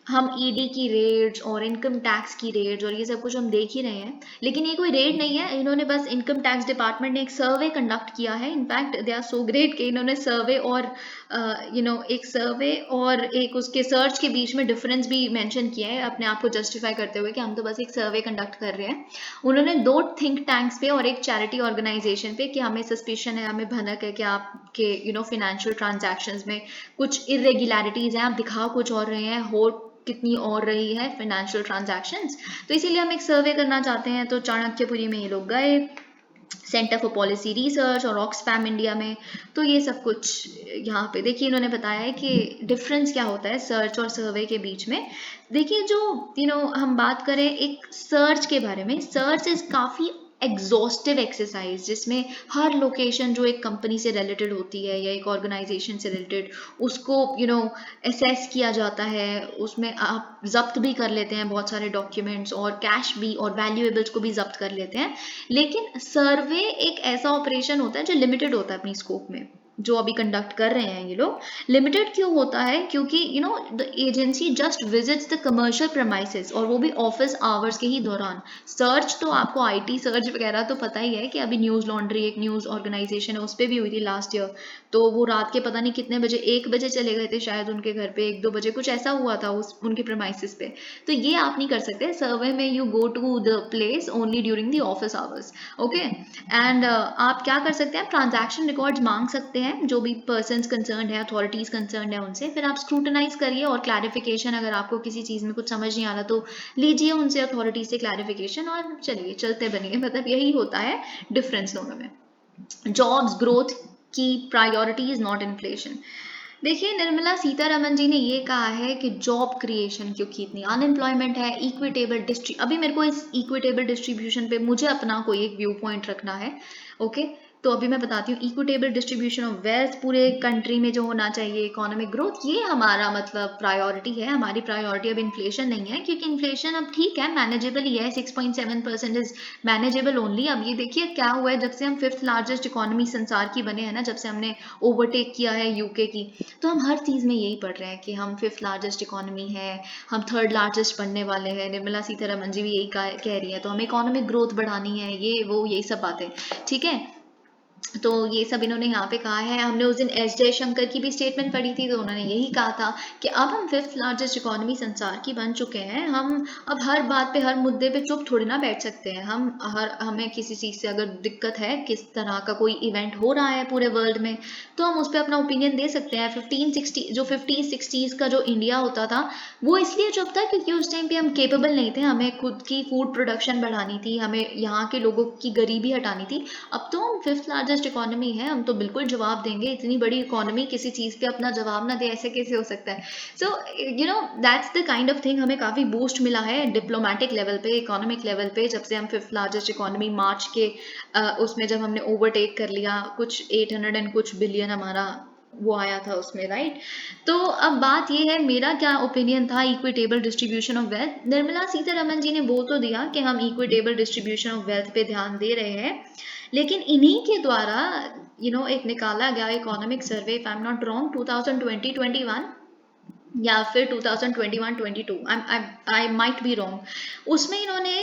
हम ईडी की रेड्स और इनकम टैक्स की रेड्स और ये सब कुछ हम देख ही रहे हैं, लेकिन ये कोई रेड नहीं है। इन्होंने बस इनकम टैक्स डिपार्टमेंट ने एक सर्वे कंडक्ट किया है। In fact they are so great कि इन्होंने सर्वे और एक सर्वे और एक उसके सर्च के बीच में डिफरेंस भी मेंशन किया है, अपने आप को जस्टिफाई करते हुए कि हम तो बस एक सर्वे कंडक्ट कर रहे हैं। उन्होंने 2 थिंक टैंक्स पे और एक चैरिटी ऑर्गेनाइजेशन पे कि हमें सस्पिशन है, हमें भनक है कि आपके फाइनेंशियल ट्रांजैक्शंस में कुछ इरेगुलरिटीज हैं, आप दिखा कुछ और रहे हैं, हो कितनी और रही है फाइनेंशियल ट्रांजैक्शंस। तो इसीलिए हम एक सर्वे करना चाहते हैं। तो चाणक्यपुरी में ये लोग गए, सेंटर फॉर पॉलिसी रिसर्च और ऑक्सफैम इंडिया में। तो ये सब कुछ यहाँ पे देखिए इन्होंने बताया है कि डिफरेंस क्या होता है सर्च और सर्वे के बीच में। देखिए जो हम बात करें एक सर्च के बारे में, सर्च इज काफ़ी एग्जॉस्टिव एक्सरसाइज जिसमें हर लोकेशन जो एक कंपनी से रिलेटेड होती है या एक ऑर्गेनाइजेशन से रिलेटेड, उसको असेस किया जाता है। उसमें आप जब्त भी कर लेते हैं बहुत सारे डॉक्यूमेंट्स और कैश भी और वैल्यूएबल्स को भी जब्त कर लेते हैं। लेकिन सर्वे एक ऐसा ऑपरेशन होता है जो लिमिटेड होता है अपनी स्कोप में। जो अभी कंडक्ट कर रहे हैं ये लोग, लिमिटेड क्यों होता है? क्योंकि the agency just visits the commercial premises, और वो भी ऑफिस आवर्स के ही दौरान। सर्च तो आपको आईटी सर्च वगैरह तो पता ही है कि अभी न्यूज़ लॉन्ड्री एक न्यूज़ ऑर्गेनाइजेशन है, उस पर भी हुई थी लास्ट ईयर। तो वो रात के पता नहीं कितने बजे, 1 बजे चले गए थे शायद उनके घर पे, 1-2 बजे कुछ ऐसा हुआ था उस उनके प्रेमाइसेस पे। तो ये आप नहीं कर सकते सर्वे में, you go to the place only during the office hours. Okay, and आप क्या कर सकते हैं, ट्रांजैक्शन रिकॉर्ड्स मांग सकते हैं जो भी पर्सन्स कंसर्न्ड है, अथॉरिटीज कंसर्न्ड है उनसे। फिर आप स्क्रूटनाइज करिए और क्लैरिफिकेशन, अगर आपको किसी चीज़ में कुछ समझ नहीं आ रहा तो लीजिए उनसे अथॉरिटी से क्लैरिफिकेशन और चलिए चलते बनिए। मतलब यही होता है डिफरेंस दोनों में। जॉब्स ग्रोथ की प्रायोरिटी इज नॉट इन्फ्लेशन। देखिए निर्मला सीतारमन जी ने ये कहा है कि जॉब क्रिएशन, क्योंकि इतनी अनएम्प्लॉयमेंट है, इक्विटेबल अभी मेरे को इस इक्विटेबल डिस्ट्रीब्यूशन पे मुझे अपना कोई एक व्यू पॉइंट रखना है। ओके, तो अभी मैं बताती हूँ इक्विटेबल डिस्ट्रीब्यूशन ऑफ वेल्थ पूरे कंट्री में जो होना चाहिए, इकोनॉमिक ग्रोथ, ये हमारा मतलब प्रायोरिटी है। हमारी प्रायोरिटी अब इन्फ्लेशन नहीं है, क्योंकि इन्फ्लेशन अब ठीक है, मैनेजेबल ही है, 6.7% इज मैनेजेबल ओनली। अब ये देखिए क्या हुआ है, जब से हम 5th लार्जेस्ट इकोनॉमी संसार की बने हैं ना, जब से हमने ओवरटेक किया है यूके की, तो हम हर चीज़ में यही पढ़ रहे हैं कि हम 5th लार्जेस्ट इकोनॉमी है, हम 3rd लार्जेस्ट बनने वाले हैं। निर्मला सीतारमन जी भी यही कह रही है। तो हमें इकोनॉमिक ग्रोथ बढ़ानी है, ये वो यही सब बातें, ठीक है। तो ये सब इन्होंने यहाँ पे कहा है। हमने उस दिन एस जयशंकर की भी स्टेटमेंट पढ़ी थी, तो उन्होंने यही कहा था कि अब हम 5th लार्जेस्ट इकोनॉमी संसार की बन चुके हैं, हम अब हर बात पे हर मुद्दे पे चुप थोड़ी ना बैठ सकते हैं। हमें किसी चीज़ से अगर दिक्कत है, किस तरह का कोई इवेंट हो रहा है पूरे वर्ल्ड में, तो हम उस पर अपना ओपिनियन दे सकते हैं। 50s 60s का जो इंडिया होता था वो इसलिए चुप था क्योंकि उस टाइम पे हम केपेबल नहीं थे, हमें खुद की फूड प्रोडक्शन बढ़ानी थी, हमें यहाँ के लोगों की गरीबी हटानी थी। अब तो हम 5th लार्जेस्ट इकोनॉमी है, हम तो बिल्कुल जवाब देंगे। इतनी बड़ी इकोनॉमी किसी चीज़ पे अपना जवाब ना दे, ऐसे कैसे हो सकता है? So that's the kind of thing. हमें काफ़ी बूस्ट मिला है डिप्लोमेटिक लेवल पे, इकोनॉमिक लेवल पे, जब से हम 5th लार्जेस्ट इकोनॉमी मार्च के उसमें जब हमने ओवरटेक कर लिया, कुछ 800 एंड कुछ बिलियन हमारा वो आया था उसमें, राइट? तो अब बात ये है, मेरा क्या ओपिनियन था equitable distribution of wealth. Nirmala Sitharaman ji ने बोल तो दिया कि हम इक्विटेबल डिस्ट्रीब्यूशन ऑफ वेल्थ पे ध्यान दे रहे हैं, लेकिन इन्हीं के द्वारा एक निकाला गया economic survey, if I am not wrong, 2020-21 या फिर 2021-22, आई माइट बी रॉन्ग, उसमें इन्होंने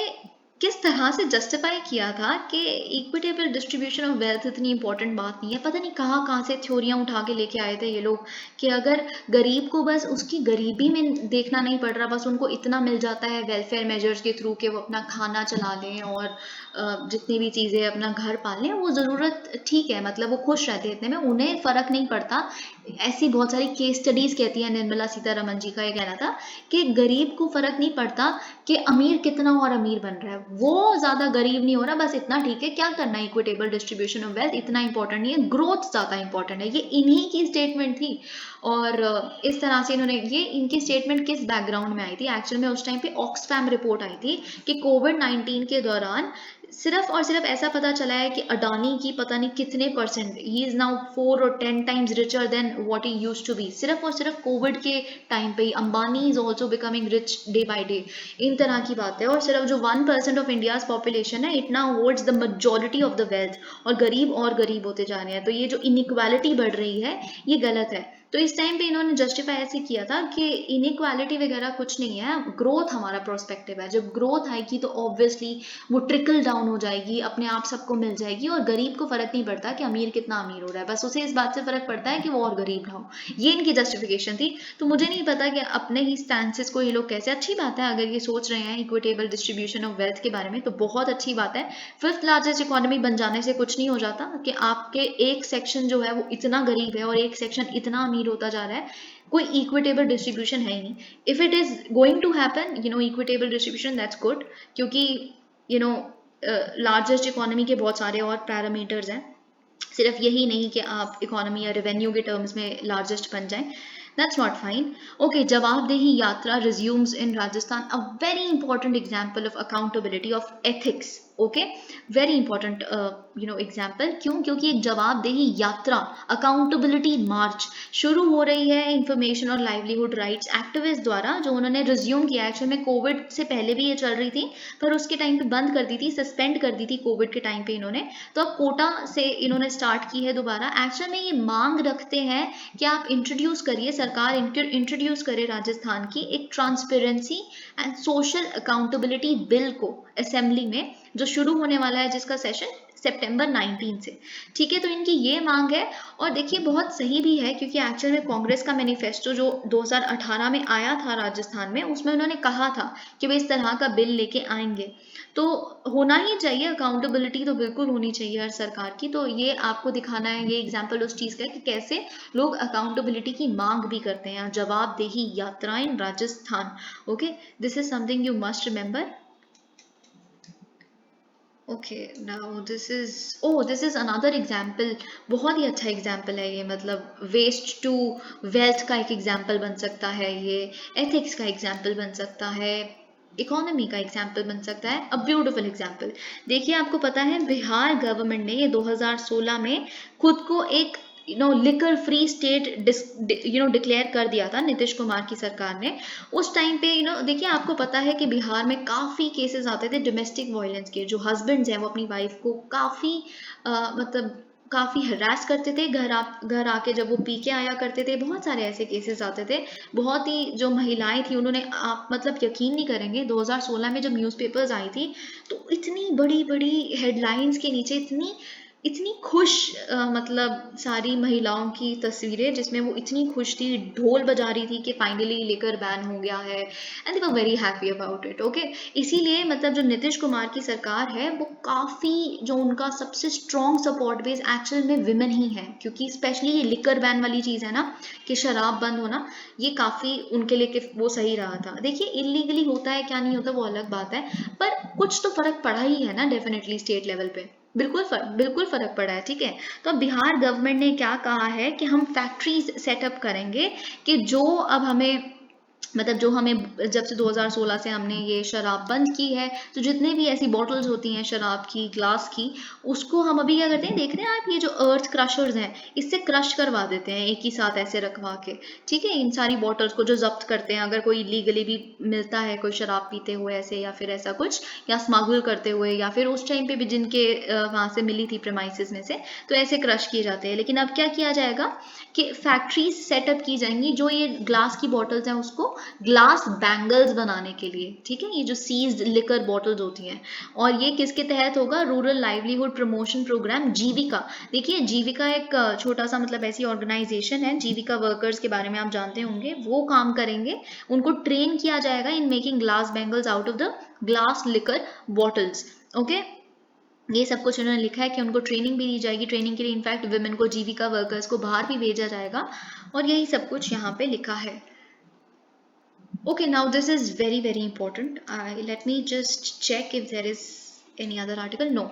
किस तरह से जस्टिफाई किया था कि इक्विटेबल डिस्ट्रीब्यूशन ऑफ वेल्थ इतनी इंपॉर्टेंट बात नहीं है। पता नहीं कहाँ कहाँ से थ्योरियाँ उठा के लेके आए थे ये लोग कि अगर गरीब को बस उसकी गरीबी में देखना नहीं पड़ रहा, बस उनको इतना मिल जाता है वेलफेयर मेजर्स के थ्रू कि वो अपना खाना चला लें और जितनी भी चीज़ें अपना घर पाल लें, वो ज़रूरत ठीक है, मतलब वो खुश रहते हैं इतने में, उन्हें फ़र्क नहीं पड़ता। ऐसी बहुत सारी केस स्टडीज़ कहती हैं, निर्मला सीतारमन जी का ये कहना था कि गरीब को फ़र्क नहीं पड़ता कि अमीर कितना और अमीर बन रहा है, वो ज़्यादा गरीब नहीं हो रहा, बस इतना ठीक है। क्या करना है, इक्विटेबल डिस्ट्रीब्यूशन ऑफ वेल्थ इतना इंपॉर्टेंट नहीं है, ग्रोथ ज़्यादा इंपॉर्टेंट है। ये इन्हीं की स्टेटमेंट थी और इस तरह से ये इनकी स्टेटमेंट किस बैकग्राउंड में आई थी? एक्चुअल में उस टाइम पे ऑक्सफैम रिपोर्ट आई थी कि कोविड-19 के दौरान सिर्फ और सिर्फ ऐसा पता चला है कि अडानी की पता नहीं कितने परसेंट, ही इज नाउ 4 और 10 times richer than what he used to be, सिर्फ और सिर्फ कोविड के टाइम पे ही। Ambani is also becoming rich day by day, इन तरह की बात है। और सिर्फ जो 1% ऑफ इंडियाज पॉपुलेशन है, it now holds the majority of the wealth, और गरीब होते जा रहे हैं। तो ये जो इनइक्वालिटी बढ़ रही है, ये गलत है। तो इस टाइम पे इन्होंने जस्टिफाई ऐसे किया था कि इनइक्वालिटी वगैरह कुछ नहीं है, ग्रोथ हमारा प्रोस्पेक्टिव है। जब ग्रोथ आएगी तो ऑब्वियसली वो ट्रिकल डाउन हो जाएगी, अपने आप सबको मिल जाएगी, और गरीब को फर्क नहीं पड़ता कि अमीर कितना अमीर हो रहा है, बस उसे इस बात से फर्क पड़ता है कि वो और गरीब ना हो। ये इनकी जस्टिफिकेशन थी। तो मुझे नहीं पता कि अपने ही स्टैंसेस को ये लोग कैसे, अच्छी बात है अगर ये सोच रहे हैं इक्विटेबल डिस्ट्रीब्यूशन ऑफ वेल्थ के बारे में, तो बहुत अच्छी बात है। 5th लार्जेस्ट इकोनॉमी बन जाने से कुछ नहीं हो जाता कि आपके एक सेक्शन जो है वो इतना गरीब है और एक सेक्शन इतना अमीर होता जा रहा है, कोई इक्विटेबल डिस्ट्रीब्यूशन है ही नहीं। If it is going to happen, equitable distribution, that's good, क्योंकि यू नो लार्जेस्ट इकोनॉमी के बहुत सारे और पैरामीटर्स हैं, सिर्फ यही नहीं कि आप इकोनॉमी या रेवेन्यू के टर्म्स में लार्जेस्ट बन जाएं। That's not fine. ओके, जवाबदेही यात्रा resumes in Rajasthan, a very important example of accountability of ethics. Okay, very important example. क्यों? क्योंकि एक जवाबदेही यात्रा, अकाउंटेबिलिटी मार्च शुरू हो रही है इंफॉर्मेशन और लाइवलीहुड राइट्स एक्टिविस्ट द्वारा, जो उन्होंने रिज्यूम किया। एक्चुअल में कोविड से पहले भी ये चल रही थी, पर उसके टाइम पे बंद कर दी थी, सस्पेंड कर दी थी कोविड के टाइम पे इन्होंने। तो अब कोटा से इन्होंने स्टार्ट की है दोबारा। एक्चुअल में ये मांग रखते हैं कि आप इंट्रोड्यूस करिए, सरकार इंट्रोड्यूस करे राजस्थान की एक transparency and social accountability bill को असेंबली में, जो शुरू होने वाला है, जिसका सेशन सितंबर 19 से। ठीक है, तो इनकी ये मांग है। और देखिए बहुत सही भी है, क्योंकि एक्चुअल में कांग्रेस का मैनिफेस्टो जो 2018 में आया था राजस्थान में, उसमें उन्होंने कहा था कि वे इस तरह का बिल लेके आएंगे। तो होना ही चाहिए, अकाउंटेबिलिटी तो बिल्कुल होनी चाहिए हर सरकार की। तो ये आपको दिखाना है, ये एग्जाम्पल उस चीज़ का है कि कैसे लोग अकाउंटेबिलिटी की मांग भी करते हैं। जवाबदेही यात्राएं Rajasthan. Okay, this is something you must remember. Okay, now this is another example. बहुत ही अच्छा एग्जाम्पल है ये, मतलब वेस्ट टू वेल्थ का एक एग्जाम्पल बन सकता है ये, एथिक्स का एग्जाम्पल बन सकता है, इकोनॉमी का एग्जाम्पल बन सकता है। A beautiful example. देखिए, आपको पता है बिहार गवर्नमेंट ने ये 2016 में खुद को एक लिकर फ्री स्टेट डिक्लेयर कर दिया था, नीतीश कुमार की सरकार ने। उस टाइम पे देखिए, आपको पता है कि बिहार में काफ़ी केसेस आते थे डोमेस्टिक वायलेंस के, जो हस्बैंड्स हैं वो अपनी वाइफ को काफ़ी मतलब काफ़ी हरास करते थे, घर आके जब वो पी के आया करते थे। बहुत सारे ऐसे केसेस आते थे। बहुत ही जो महिलाएं थी उन्होंने, आप मतलब यकीन नहीं करेंगे, 2016 में जब न्यूज़पेपर्स आई थी तो इतनी बड़ी बड़ी हेडलाइंस के नीचे इतनी इतनी खुश मतलब सारी महिलाओं की तस्वीरें जिसमें वो इतनी खुश थी, ढोल बजा रही थी कि फाइनली लिकर बैन हो गया है, and they were very happy about it. Okay, इसीलिए मतलब जो नीतीश कुमार की सरकार है वो काफ़ी, जो उनका सबसे स्ट्रॉन्ग सपोर्ट बेस एक्चुअल में विमेन ही है, क्योंकि स्पेशली ये लिकर बैन वाली चीज़ है ना, कि शराब बंद होना, ये काफ़ी उनके लिए वो सही रहा था। देखिए इलीगली होता है क्या नहीं होता वो अलग बात है, पर कुछ तो फर्क पड़ा ही है ना डेफिनेटली स्टेट लेवल पे, बिल्कुल फर्क पड़ा है। ठीक है, तो अब बिहार गवर्नमेंट ने क्या कहा है कि हम फैक्ट्रीज सेटअप करेंगे, कि जो अब हमें मतलब जो हमें जब से 2016 से हमने ये शराब बंद की है, तो जितने भी ऐसी बॉटल्स होती हैं शराब की, ग्लास की, उसको हम अभी क्या करते हैं, देख रहे हैं आप, ये जो अर्थ क्रशर्स हैं इससे क्रश करवा देते हैं एक ही साथ ऐसे रखवा के। ठीक है, इन सारी बॉटल्स को जो जब्त करते हैं, अगर कोई लीगली भी मिलता है कोई शराब पीते हुए ऐसे, या फिर ऐसा कुछ, या स्मगल करते हुए, या फिर उस टाइम पे भी जिनके वहां से मिली थी प्रेमाइसिस में से, तो ऐसे क्रश किए जाते हैं। लेकिन अब क्या किया जाएगा कि फैक्ट्रीज सेटअप की जाएंगी जो ये ग्लास की बॉटल्स हैं उसको ग्लास बैंगल्स बनाने के लिए। ठीक है, ये जो सीज्ड लिकर बॉटल्स होती हैं, और ये किसके तहत होगा, रूरल लाइवलीहुड प्रमोशन प्रोग्राम जीविका। देखिए जीविका एक छोटा सा मतलब ऐसी ऑर्गेनाइजेशन है, जीविका वर्कर्स के बारे में आप जानते होंगे, वो काम करेंगे, उनको ट्रेन किया जाएगा in making glass bangles out of the glass liquor bottles. Okay, ये सब कुछ उन्होंने लिखा है कि उनको ट्रेनिंग भी दी जाएगी, ट्रेनिंग के लिए इनफैक्ट विमेन को, जीविका वर्कर्स को बाहर भी भेजा जाएगा, और यही सब कुछ यहाँ पे लिखा है। Okay, now this is very important. Let me just check if there is any other article. No.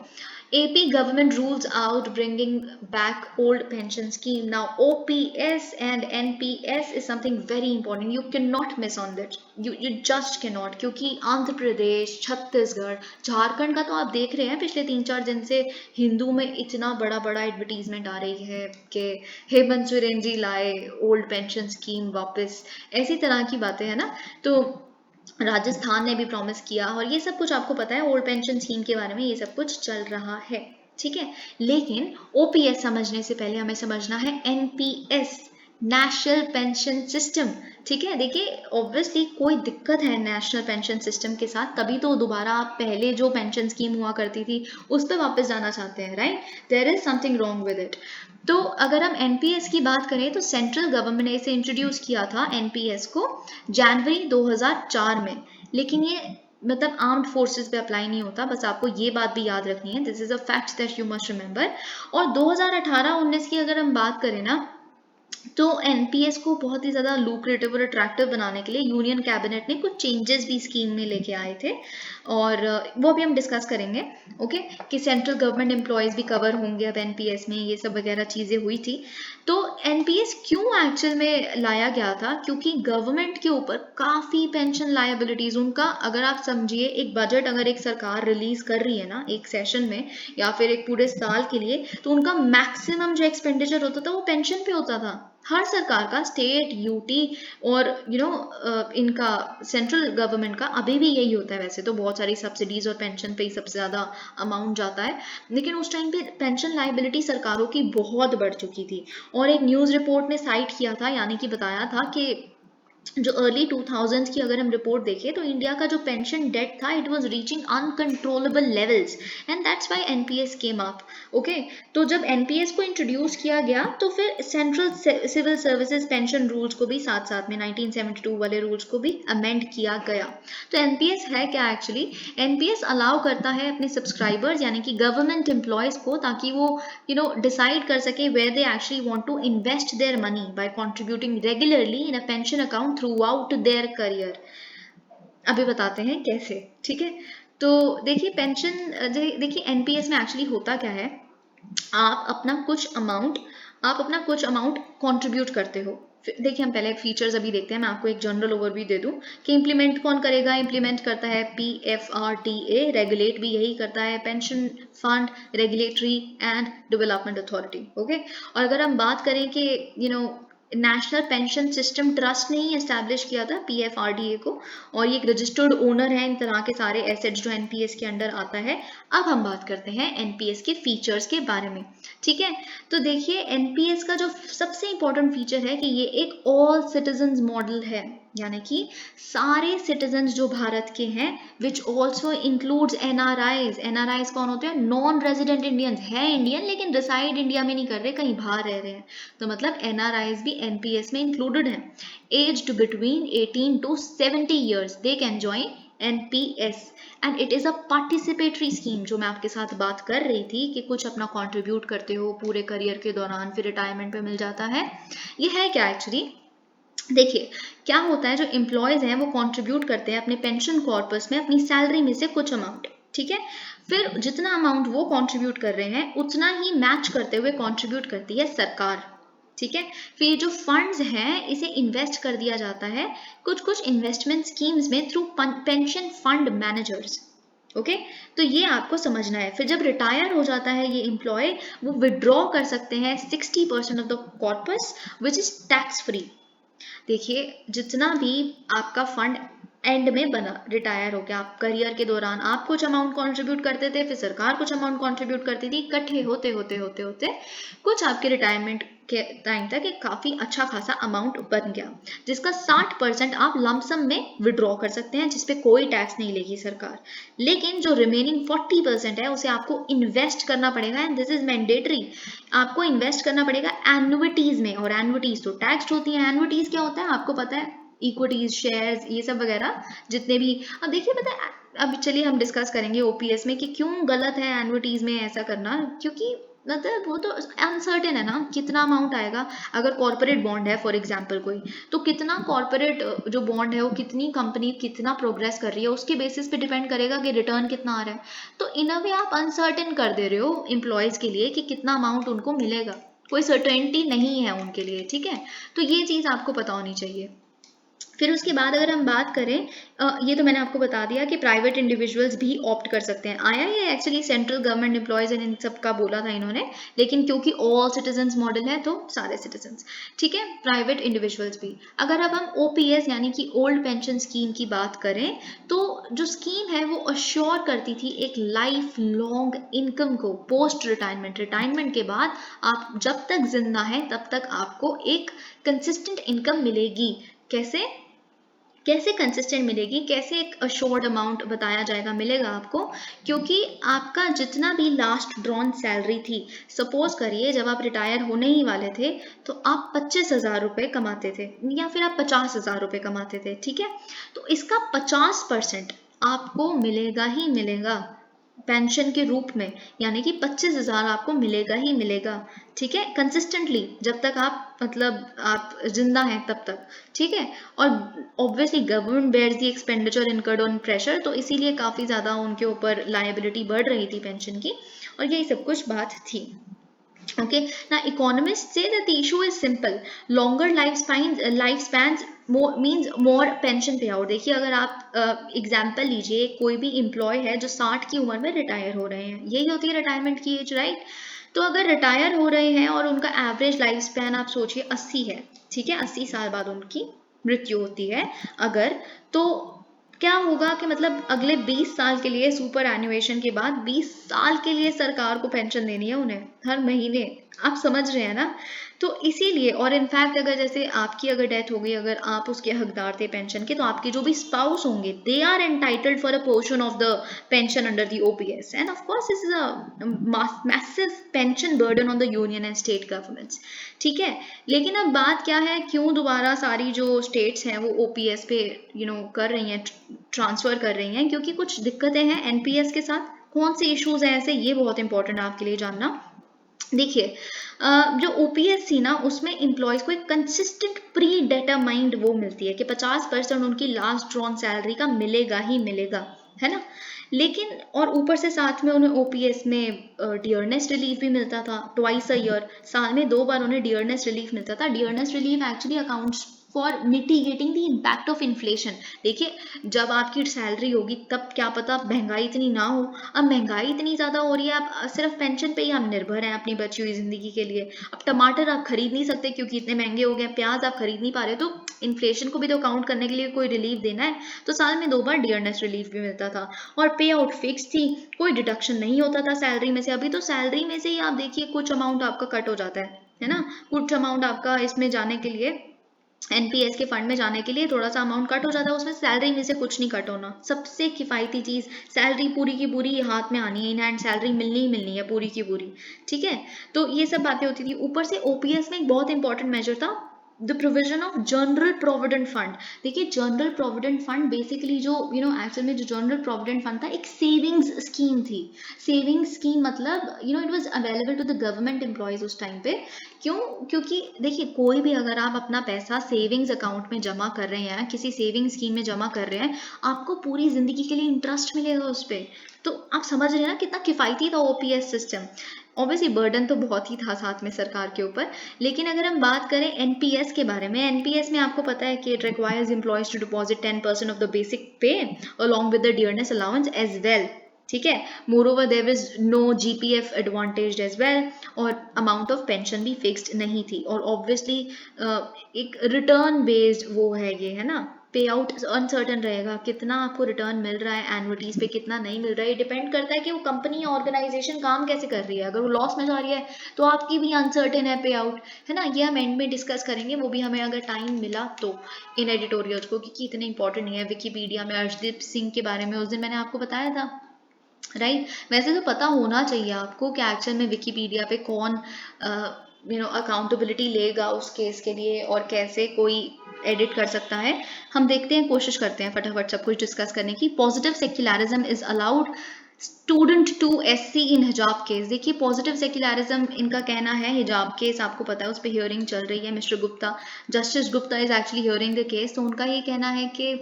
AP government rules out bringing back old pension scheme. Now OPS and NPS is something very important. You cannot miss on that. You just cannot, क्योंकि आंध्र प्रदेश, छत्तीसगढ़, झारखंड का तो आप देख रहे हैं पिछले 3-4 दिन से हिंदू में इतना बड़ा बड़ा एडवर्टीजमेंट आ रही है कि हेमंत सोरेन जी लाए ओल्ड पेंशन स्कीम वापस, ऐसी तरह की बातें है ना। तो राजस्थान ने भी प्रॉमिस किया, और ये सब कुछ आपको पता है ओल्ड पेंशन स्कीम के बारे में, ये सब कुछ चल रहा है। ठीक है, लेकिन ओपीएस समझने से पहले हमें समझना है एनपीएस, नेशनल पेंशन सिस्टम। ठीक है, देखिए ऑब्वियसली कोई दिक्कत है नेशनल पेंशन सिस्टम के साथ, तभी तो दोबारा आप पहले जो पेंशन स्कीम हुआ करती थी उस पर वापस जाना चाहते हैं, right? There is something wrong with it. तो अगर हम एनपीएस की बात करें तो सेंट्रल गवर्नमेंट ने इसे इंट्रोड्यूस किया था एनपीएस को जनवरी 2004 में, लेकिन ये मतलब आर्म्ड फोर्सेस पे अप्लाई नहीं होता, बस आपको ये बात भी याद रखनी है, this is a fact that you must remember. और 2018-19 की अगर हम बात करें ना, तो एनपीएस को बहुत ही ज़्यादा लुक्रेटिव और अट्रैक्टिव बनाने के लिए यूनियन कैबिनेट ने कुछ चेंजेस भी स्कीम में लेके आए थे, और वो भी हम डिस्कस करेंगे। ओके, कि सेंट्रल गवर्नमेंट एम्प्लॉयज़ भी कवर होंगे अब एनपीएस में, ये सब वगैरह चीज़ें हुई थी। तो एनपीएस क्यों एक्चुअल में लाया गया था, क्योंकि गवर्नमेंट के ऊपर काफ़ी पेंशन लायबिलिटीज़, उनका अगर आप समझिए एक बजट अगर एक सरकार रिलीज कर रही है ना एक सेशन में या फिर एक पूरे साल के लिए, तो उनका मैक्सिमम जो एक्सपेंडिचर होता था वो पेंशन पे होता था, हर सरकार का, स्टेट, यूटी और इनका सेंट्रल गवर्नमेंट का अभी भी यही होता है। वैसे तो बहुत सारी सब्सिडीज और पेंशन पे ही सबसे ज़्यादा अमाउंट जाता है, लेकिन उस टाइम पे पेंशन लायबिलिटी सरकारों की बहुत बढ़ चुकी थी। और एक न्यूज़ रिपोर्ट ने साइट किया था, यानी कि बताया था कि जो अर्ली 2000s की अगर हम रिपोर्ट देखें तो इंडिया का जो पेंशन डेट था it was reaching uncontrollable levels, and that's why NPS came up. Okay, तो जब एनपीएस को इंट्रोड्यूस किया गया तो फिर central civil services pension rules को भी साथ साथ में 1972 वाले रूल्स को भी अमेंड किया गया। तो एनपीएस है क्या एक्चुअली, एनपीएस अलाउ करता है अपने सब्सक्राइबर्स यानी कि गवर्नमेंट एम्प्लॉयज को, ताकि वो डिसाइड कर सके where they actually want to invest their money by contributing regularly in a pension account throughout their career. अभी बताते हैं कैसे। ठीक है, तो देखिए पेंशन, देखिए एनपीएस में एक्चुअली होता क्या है, आप अपना कुछ अमाउंट कंट्रीब्यूट करते हो। देखिए हम पहले फीचर्स अभी देखते हैं, मैं आपको एक जनरल ओवरव्यू दे दूं कि इंप्लीमेंट कौन करेगा, इंप्लीमेंट करता है पीएफआरटीए, रेगुलेट भी यही करता है, pension fund regulatory and development authority. Okay, और अगर हम बात करें कि नेशनल पेंशन सिस्टम ट्रस्ट ने ही एस्टैब्लिश किया था पीएफआरडीए को, और ये एक रजिस्टर्ड ओनर है इन तरह के सारे एसेट्स जो एनपीएस के अंडर आता है। अब हम बात करते हैं एनपीएस के फीचर्स के बारे में। ठीक है, तो देखिए एनपीएस का जो सबसे इंपॉर्टेंट फीचर है कि ये एक ऑल सिटीजन्स मॉडल है, यानी कि सारे सिटीजन्स जो भारत के हैं, which also includes NRIs. NRIs कौन होते हैं? नॉन रेजिडेंट इंडियंस, है इंडियन लेकिन रिसाइड इंडिया में नहीं कर रहे, कहीं बाहर रह रहे हैं, तो मतलब एनआरआईज भी एनपीएस में इंक्लूडेड हैं। Aged between 18 to 70 years they can join NPS and it is a participatory scheme. जो मैं आपके साथ बात कर रही थी कि कुछ अपना कंट्रीब्यूट करते हो पूरे करियर के दौरान, फिर रिटायरमेंट पे मिल जाता है। ये है क्या एक्चुअली? देखिए क्या होता है, जो एम्प्लॉयज हैं वो कंट्रीब्यूट करते हैं अपने पेंशन कॉर्पस में अपनी सैलरी में से कुछ अमाउंट, ठीक है। फिर जितना अमाउंट वो कंट्रीब्यूट कर रहे हैं उतना ही मैच करते हुए कंट्रीब्यूट करती है सरकार, ठीक है। फिर जो फंड्स हैं इसे इन्वेस्ट कर दिया जाता है कुछ कुछ इन्वेस्टमेंट स्कीम्स में through pension fund managers. Okay, तो ये आपको समझना है। फिर जब रिटायर हो जाता है ये एम्प्लॉय, वो विड्रॉ कर सकते हैं 60% of the corpus which is tax free. देखिए जितना भी आपका फंड एंड में बना, रिटायर हो गया, आप करियर के दौरान आप कुछ अमाउंट कंट्रीब्यूट करते थे, फिर सरकार कुछ अमाउंट कंट्रीब्यूट करती थी, इकट्ठे होते होते होते होते कुछ आपके रिटायरमेंट के टाइम तक एक काफ़ी अच्छा खासा अमाउंट बन गया, जिसका 60% आप लमसम में विड्रॉ कर सकते हैं, जिसपे कोई टैक्स नहीं लेगी सरकार। लेकिन जो रिमेनिंग 40% है उसे आपको इन्वेस्ट करना पड़ेगा, एंड दिस इज मैंडेटरी। आपको इन्वेस्ट करना पड़ेगा एन्युइटीज में, और एन्युइटीज तो टैक्स होती है। एन्युइटीज क्या होता है आपको पता है? इक्विटीज, शेयर्स, ये सब वगैरह जितने भी। अब देखिए पता है, अब चलिए हम डिस्कस करेंगे ओपीएस में कि क्यों गलत है एन्युइटीज में ऐसा करना, क्योंकि मतलब वो तो अनसर्टेन है ना कितना अमाउंट आएगा। अगर कॉर्पोरेट बॉन्ड है फॉर एग्जांपल कोई, तो कितना कॉर्पोरेट जो बॉन्ड है वो कितनी कंपनी कितना प्रोग्रेस कर रही है उसके बेसिस पे डिपेंड करेगा कि रिटर्न कितना आ रहा है। तो इन अ वे आप अनसर्टेन कर दे रहे हो एम्प्लॉयज के लिए कि कितना अमाउंट उनको मिलेगा, कोई सर्टेनिटी नहीं है उनके लिए, ठीक है। तो ये चीज़ आपको पता होनी चाहिए। फिर उसके बाद अगर हम बात करें, ये तो मैंने आपको बता दिया कि प्राइवेट इंडिविजुअल्स भी ऑप्ट कर सकते हैं। आया ये एक्चुअली सेंट्रल गवर्नमेंट एम्प्लॉयज इन सब का बोला था इन्होंने, लेकिन क्योंकि ऑल सिटीजन्स मॉडल है तो सारे सिटीजन्स, ठीक है, प्राइवेट इंडिविजुअल्स भी। अगर अब हम ओपीएस यानी कि ओल्ड पेंशन स्कीम की बात करें, तो जो स्कीम है वो अश्योर करती थी एक लाइफ लॉन्ग इनकम को पोस्ट रिटायरमेंट। रिटायरमेंट के बाद आप जब तक जिंदा हैं तब तक आपको एक कंसिस्टेंट इनकम मिलेगी। कैसे कैसे कंसिस्टेंट मिलेगी, कैसे एक अश्योर्ड अमाउंट बताया जाएगा मिलेगा आपको, क्योंकि आपका जितना भी लास्ट ड्रॉन सैलरी थी, सपोज करिए जब आप रिटायर होने ही वाले थे तो आप 25,000 रुपये कमाते थे या फिर आप 50,000 रुपये कमाते थे, ठीक है। तो इसका 50% आपको मिलेगा ही मिलेगा पेंशन के रूप में, यानी कि 25,000 आपको मिलेगा ही मिलेगा, ठीक है, कंसिस्टेंटली जब तक आप मतलब आप जिंदा हैं तब तक, ठीक है। और obviously government bears the expenditure incurred on pressure, तो इसीलिए काफ़ी ज़्यादा उनके ऊपर लायबिलिटी बढ़ रही थी पेंशन की, और यही सब कुछ बात थी। Okay, now economists say that the issue is simple. Longer lifespans means more pension payout. देखिए अगर आप एग्जाम्पल लीजिए, कोई भी एम्प्लॉय है जो 60 की उम्र में रिटायर हो रहे हैं, यही होती है रिटायरमेंट की एज, राइट। तो अगर रिटायर हो रहे हैं और उनका एवरेज लाइफ स्पैन आप सोचिए 80 है, ठीक है, 80 साल बाद उनकी मृत्यु होती है अगर, तो क्या होगा कि मतलब अगले 20 साल के लिए सुपर एनुएशन के बाद 20 साल के लिए सरकार को पेंशन देनी है उन्हें हर महीने, आप समझ रहे हैं ना। तो इसीलिए, और इनफैक्ट अगर जैसे आपकी अगर डेथ हो गई, अगर आप उसके हकदार थे पेंशन के, तो आपके जो भी स्पाउस होंगे they are entitled for a portion of the pension under the OPS, and of course this is a massive pension burden on the union and state governments, ठीक है। लेकिन अब बात क्या है, क्यों दोबारा सारी जो स्टेट्स हैं वो ओपीएस पे कर रही हैं, ट्रांसफर कर रही हैं, क्योंकि कुछ दिक्कतें हैं एनपीएस के साथ। कौन से इश्यूज हैं ऐसे, ये बहुत इंपॉर्टेंट आपके लिए जानना। देखिए जो ओपीएस थी ना उसमें एम्प्लॉयज को एक कंसिस्टेंट प्री डिटरमाइंड वो मिलती है कि 50% उनकी लास्ट ड्रॉन सैलरी का मिलेगा ही मिलेगा, है ना। लेकिन और ऊपर से साथ में उन्हें ओपीएस में डियरनेस रिलीफ भी मिलता था ट्वाइस अ ईयर, साल में 2 बार उन्हें डियरनेस रिलीफ मिलता था। Dearness relief actually accounts for mitigating the impact of inflation. देखिए जब आपकी सैलरी होगी तब क्या पता महंगाई इतनी ना हो, अब महंगाई इतनी ज़्यादा हो रही है, आप सिर्फ पेंशन पे ही आप निर्भर हैं अपनी बची हुई ज़िंदगी के लिए। अब टमाटर आप खरीद नहीं सकते क्योंकि इतने महंगे हो गए, प्याज आप खरीद नहीं पा रहे, तो इन्फ्लेशन को भी तो काउंट करने के लिए कोई रिलीफ देना है, तो साल में 2 बार डियरनेस रिलीफ भी मिलता था। और पे आउट फिक्स थी, कोई डिडक्शन नहीं होता था सैलरी में से। अभी तो सैलरी में से ही आप देखिए कुछ अमाउंट आपका कट हो जाता है ना, कुछ अमाउंट आपका इसमें जाने के लिए एनपीएस के फंड में जाने के लिए थोड़ा सा अमाउंट कट हो जाता है, उसमें सैलरी में से कुछ नहीं कट होना, सबसे किफ़ायती चीज़। सैलरी पूरी की पूरी हाथ में आनी है, इन हैंड सैलरी मिलनी ही मिलनी है पूरी की पूरी, ठीक है। तो ये सब बातें होती थी। ऊपर से ओपीएस में एक बहुत इंपॉर्टेंट मेजर था, the provision of general provident fund. देखिए जनरल प्रोविडेंट फंड बेसिकली जो एक्चुअल में जो जनरल प्रोविडेंट फंड था एक सेविंग्स स्कीम थी। सेविंग्स स्कीम मतलब it was available to the government employees उस टाइम पे। क्यों? क्योंकि देखिए कोई भी अगर आप अपना पैसा सेविंग्स अकाउंट में जमा कर रहे हैं, किसी सेविंग स्कीम में जमा कर रहे हैं, आपको पूरी जिंदगी के लिए इंटरेस्ट मिलेगा उस पर। तो आप समझ रहे हैं ना कितना किफायती था ओपीएस सिस्टम। ऑब्वियसली बर्डन तो बहुत ही था साथ में सरकार के ऊपर। लेकिन अगर हम बात करें एनपीएस के बारे में, एनपीएस में आपको पता है कि it requires employees to deposit 10% of the basic pay along with the dearness allowance as well, ठीक है। Moreover there is no GPF advantage as well, और अमाउंट ऑफ पेंशन भी फिक्स्ड नहीं थी। और ऑब्वियसली एक रिटर्न बेस्ड वो है ये, है ना, पे आउट अनसर्टन रहेगा, कितना आपको रिटर्न मिल रहा है एनुइटीज पे, कितना नहीं मिल रहा है, ये डिपेंड करता है कि वो कंपनी या ऑर्गेनाइजेशन काम कैसे कर रही है। अगर वो लॉस में जा रही है तो आपकी भी अनसर्टेन है पे आउट, है ना। ये हम एंड में डिस्कस करेंगे, वो भी हमें अगर टाइम मिला तो इन एडिटोरियल्स को, क्योंकि इतने इंपॉर्टेंट नहीं है। विकीपीडिया में अर्शदीप सिंह के बारे में उस दिन मैंने आपको बताया था, राइट। वैसे तो पता होना चाहिए आपको कि एक्चुअल में विकीपीडिया पे कौन अकाउंटेबिलिटी लेगा उस केस के लिए, और कैसे कोई एडिट कर सकता है। हम देखते हैं, कोशिश करते हैं फटाफट सब कुछ डिस्कस करने की। Positive secularism is allowed student to SC in hijab case. देखिए पॉजिटिव सेक्युलरिज्म इनका कहना है, हिजाब केस आपको पता है उस पर हियरिंग चल रही है, mister Gupta, justice Gupta is actually hearing the case. तो उनका ये कहना है कि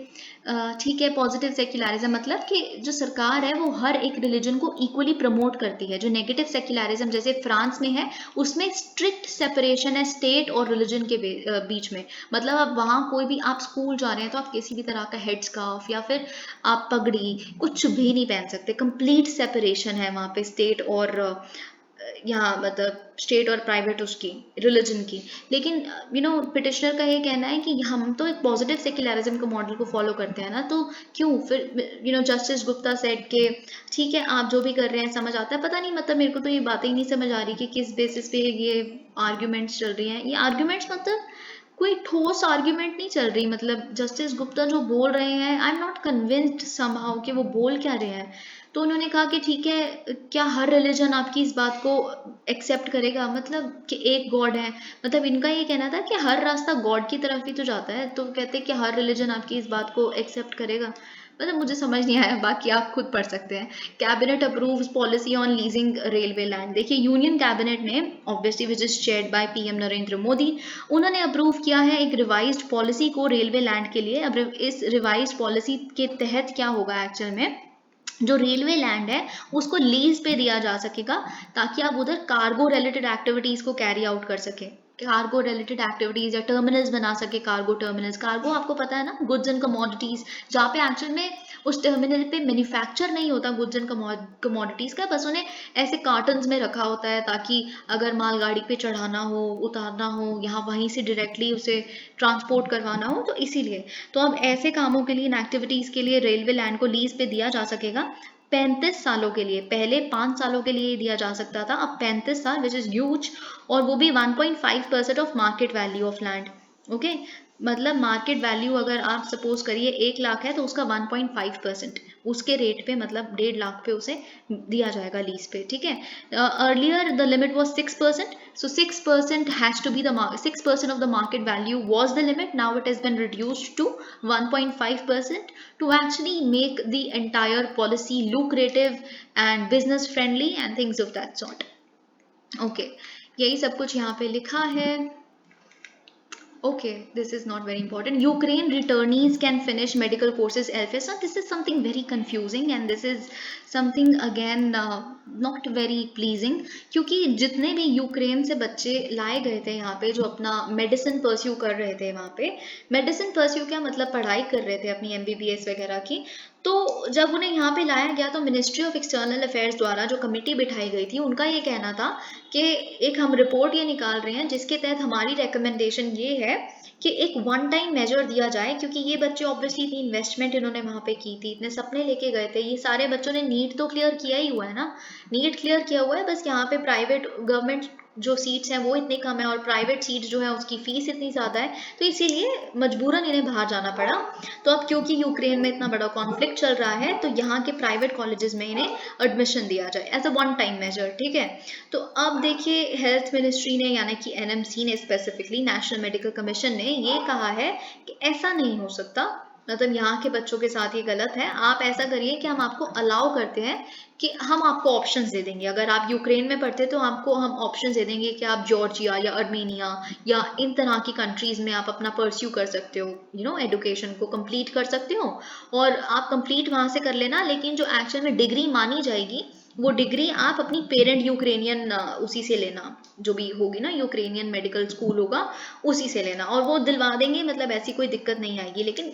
ठीक है, पॉजिटिव सेक्युलरिज्म मतलब कि जो सरकार है वो हर एक रिलीजन को इक्वली प्रमोट करती है। जो नेगेटिव सेक्युलरिज्म जैसे फ्रांस में है, उसमें स्ट्रिक्ट सेपरेशन है स्टेट और रिलीजन के बीच में। मतलब अब वहाँ कोई भी, आप स्कूल जा रहे हैं तो आप किसी भी तरह का हेड स्कार्फ या फिर आप पगड़ी कुछ भी नहीं पहन सकते, कंप्लीट सेपरेशन है वहाँ पे स्टेट और यहाँ मतलब स्टेट और प्राइवेट उसकी रिलीजन की। लेकिन पिटिशनर का ये कहना है कि हम तो एक पॉजिटिव सेक्युलरिज्म के मॉडल को फॉलो करते हैं ना, तो क्यों फिर जस्टिस गुप्ता सेड के ठीक है आप जो भी कर रहे हैं समझ आता है। पता नहीं, मतलब मेरे को तो ये बातें ही नहीं समझ आ रही कि किस बेसिस पे ये आर्ग्यूमेंट्स चल रही हैं। ये आर्ग्यूमेंट्स मतलब कोई ठोस आर्ग्यूमेंट नहीं चल रही। मतलब जस्टिस गुप्ता जो बोल रहे हैं, I am not convinced somehow कि वो बोल क्या रहे हैं। तो उन्होंने कहा कि ठीक है, क्या हर रिलीजन आपकी इस बात को एक्सेप्ट करेगा, मतलब कि एक गॉड है। मतलब इनका ये कहना था कि हर रास्ता गॉड की तरफ ही तो जाता है, तो कहते हैं कि हर रिलीजन आपकी इस बात को एक्सेप्ट करेगा। मतलब मुझे समझ नहीं आया, बाकी आप खुद पढ़ सकते हैं। Cabinet approves policy on leasing railway land. देखिए यूनियन कैबिनेट ने, obviously which is chaired by PM Narendra Modi, उन्होंने अप्रूव किया है एक रिवाइज्ड पॉलिसी को रेलवे लैंड के लिए। अब इस रिवाइज्ड पॉलिसी के तहत क्या होगा, एक्चुअल में जो रेलवे लैंड है उसको लीज पे दिया जा सकेगा, ताकि आप उधर कार्गो रिलेटेड एक्टिविटीज को कैरी आउट कर सके। कार्गो रिलेटेड एक्टिविटीज या टर्मिनल्स बना सके, कार्गो टर्मिनल्स। कार्गो आपको पता है ना, गुड्स एंड कमोडिटीज, जहाँ पे एक्चुअल में उस टर्मिनल पे मैन्युफैक्चर नहीं होता गुड्स एंड कमोडिटीज का, बस उन्हें ऐसे कार्टन्स में रखा होता है ताकि अगर मालगाड़ी पे चढ़ाना हो, उतारना हो, यहाँ वहीं से डायरेक्टली उसे ट्रांसपोर्ट करवाना हो, तो इसीलिए। तो अब ऐसे कामों के लिए, इन एक्टिविटीज के लिए रेलवे लैंड को लीज पे दिया जा सकेगा 35 सालों के लिए। पहले 5 सालों के लिए दिया जा सकता था, अब 35 साल, विच इज ह्यूज। और वो भी 1.5% of market value of land. Okay, मतलब मार्केट वैल्यू अगर आप सपोज करिए 1 लाख है तो उसका 1.5% उसके रेट पे, मतलब 1.5 लाख पे उसे दिया जाएगा लीज पे, ठीक है। Earlier the limit was 6%, so 6% has to be the 6% of the market value was the limit. Now it has been reduced to 1.5% to actually make the entire policy lucrative and business friendly and things of that sort. Okay, यही सब कुछ यहाँ पे लिखा है। Okay, this is not very important. Ukraine returnees can finish medical courses elsewhere. So this is something very confusing and this is something again not very pleasing, क्योंकि जितने भी यूक्रेन से बच्चे लाए गए थे यहाँ पे जो अपना मेडिसिन परस्यू कर रहे थे, वहाँ पे मेडिसिन परस्यू क्या मतलब पढ़ाई कर रहे थे अपनी एमबीबीएस वगैरह की, तो जब उन्हें यहाँ पे लाया गया तो मिनिस्ट्री ऑफ एक्सटर्नल अफेयर्स द्वारा जो कमेटी बिठाई गई थी, उनका ये कहना था कि एक हम रिपोर्ट ये निकाल रहे हैं जिसके तहत हमारी रिकमेंडेशन ये है कि एक वन टाइम मेजर दिया जाए, क्योंकि ये बच्चे ऑब्वियसली इतनी इन्वेस्टमेंट इन्होंने वहाँ पे की थी, इतने सपने लेके गए थे। ये सारे बच्चों ने नीट तो क्लियर किया ही हुआ है ना, नीट क्लियर किया हुआ है, बस यहाँ पे प्राइवेट गवर्नमेंट जो सीट्स हैं वो इतनी कम है और प्राइवेट सीट्स जो है उसकी फीस इतनी ज़्यादा है, तो इसीलिए मजबूरन इन्हें बाहर जाना पड़ा। तो अब क्योंकि यूक्रेन में इतना बड़ा कॉन्फ्लिक्ट चल रहा है तो यहाँ के प्राइवेट कॉलेजेस में इन्हें एडमिशन दिया जाए as a one time major, ठीक है। तो अब देखिए हेल्थ मिनिस्ट्री ने यानी कि एनएमसी ने, स्पेसिफिकली नेशनल मेडिकल कमीशन ने ये कहा है कि ऐसा नहीं हो सकता, मतलब यहाँ के बच्चों के साथ ये गलत है। आप ऐसा करिए कि हम आपको अलाउ करते हैं कि हम आपको ऑप्शंस दे देंगे। अगर आप यूक्रेन में पढ़ते तो आपको हम ऑप्शंस दे देंगे कि आप जॉर्जिया या अर्मेनिया या इन तरह की कंट्रीज में आप अपना परस्यू कर सकते हो, एडुकेशन को कंप्लीट कर सकते हो, और आप कंप्लीट वहां से कर लेना। लेकिन जो एक्चुअल में डिग्री मानी जाएगी वो डिग्री आप अपनी पेरेंट यूक्रेनियन उसी से लेना, जो भी होगी ना यूक्रेनियन मेडिकल स्कूल होगा उसी से लेना, और वो दिलवा देंगे, मतलब ऐसी कोई दिक्कत नहीं आएगी। लेकिन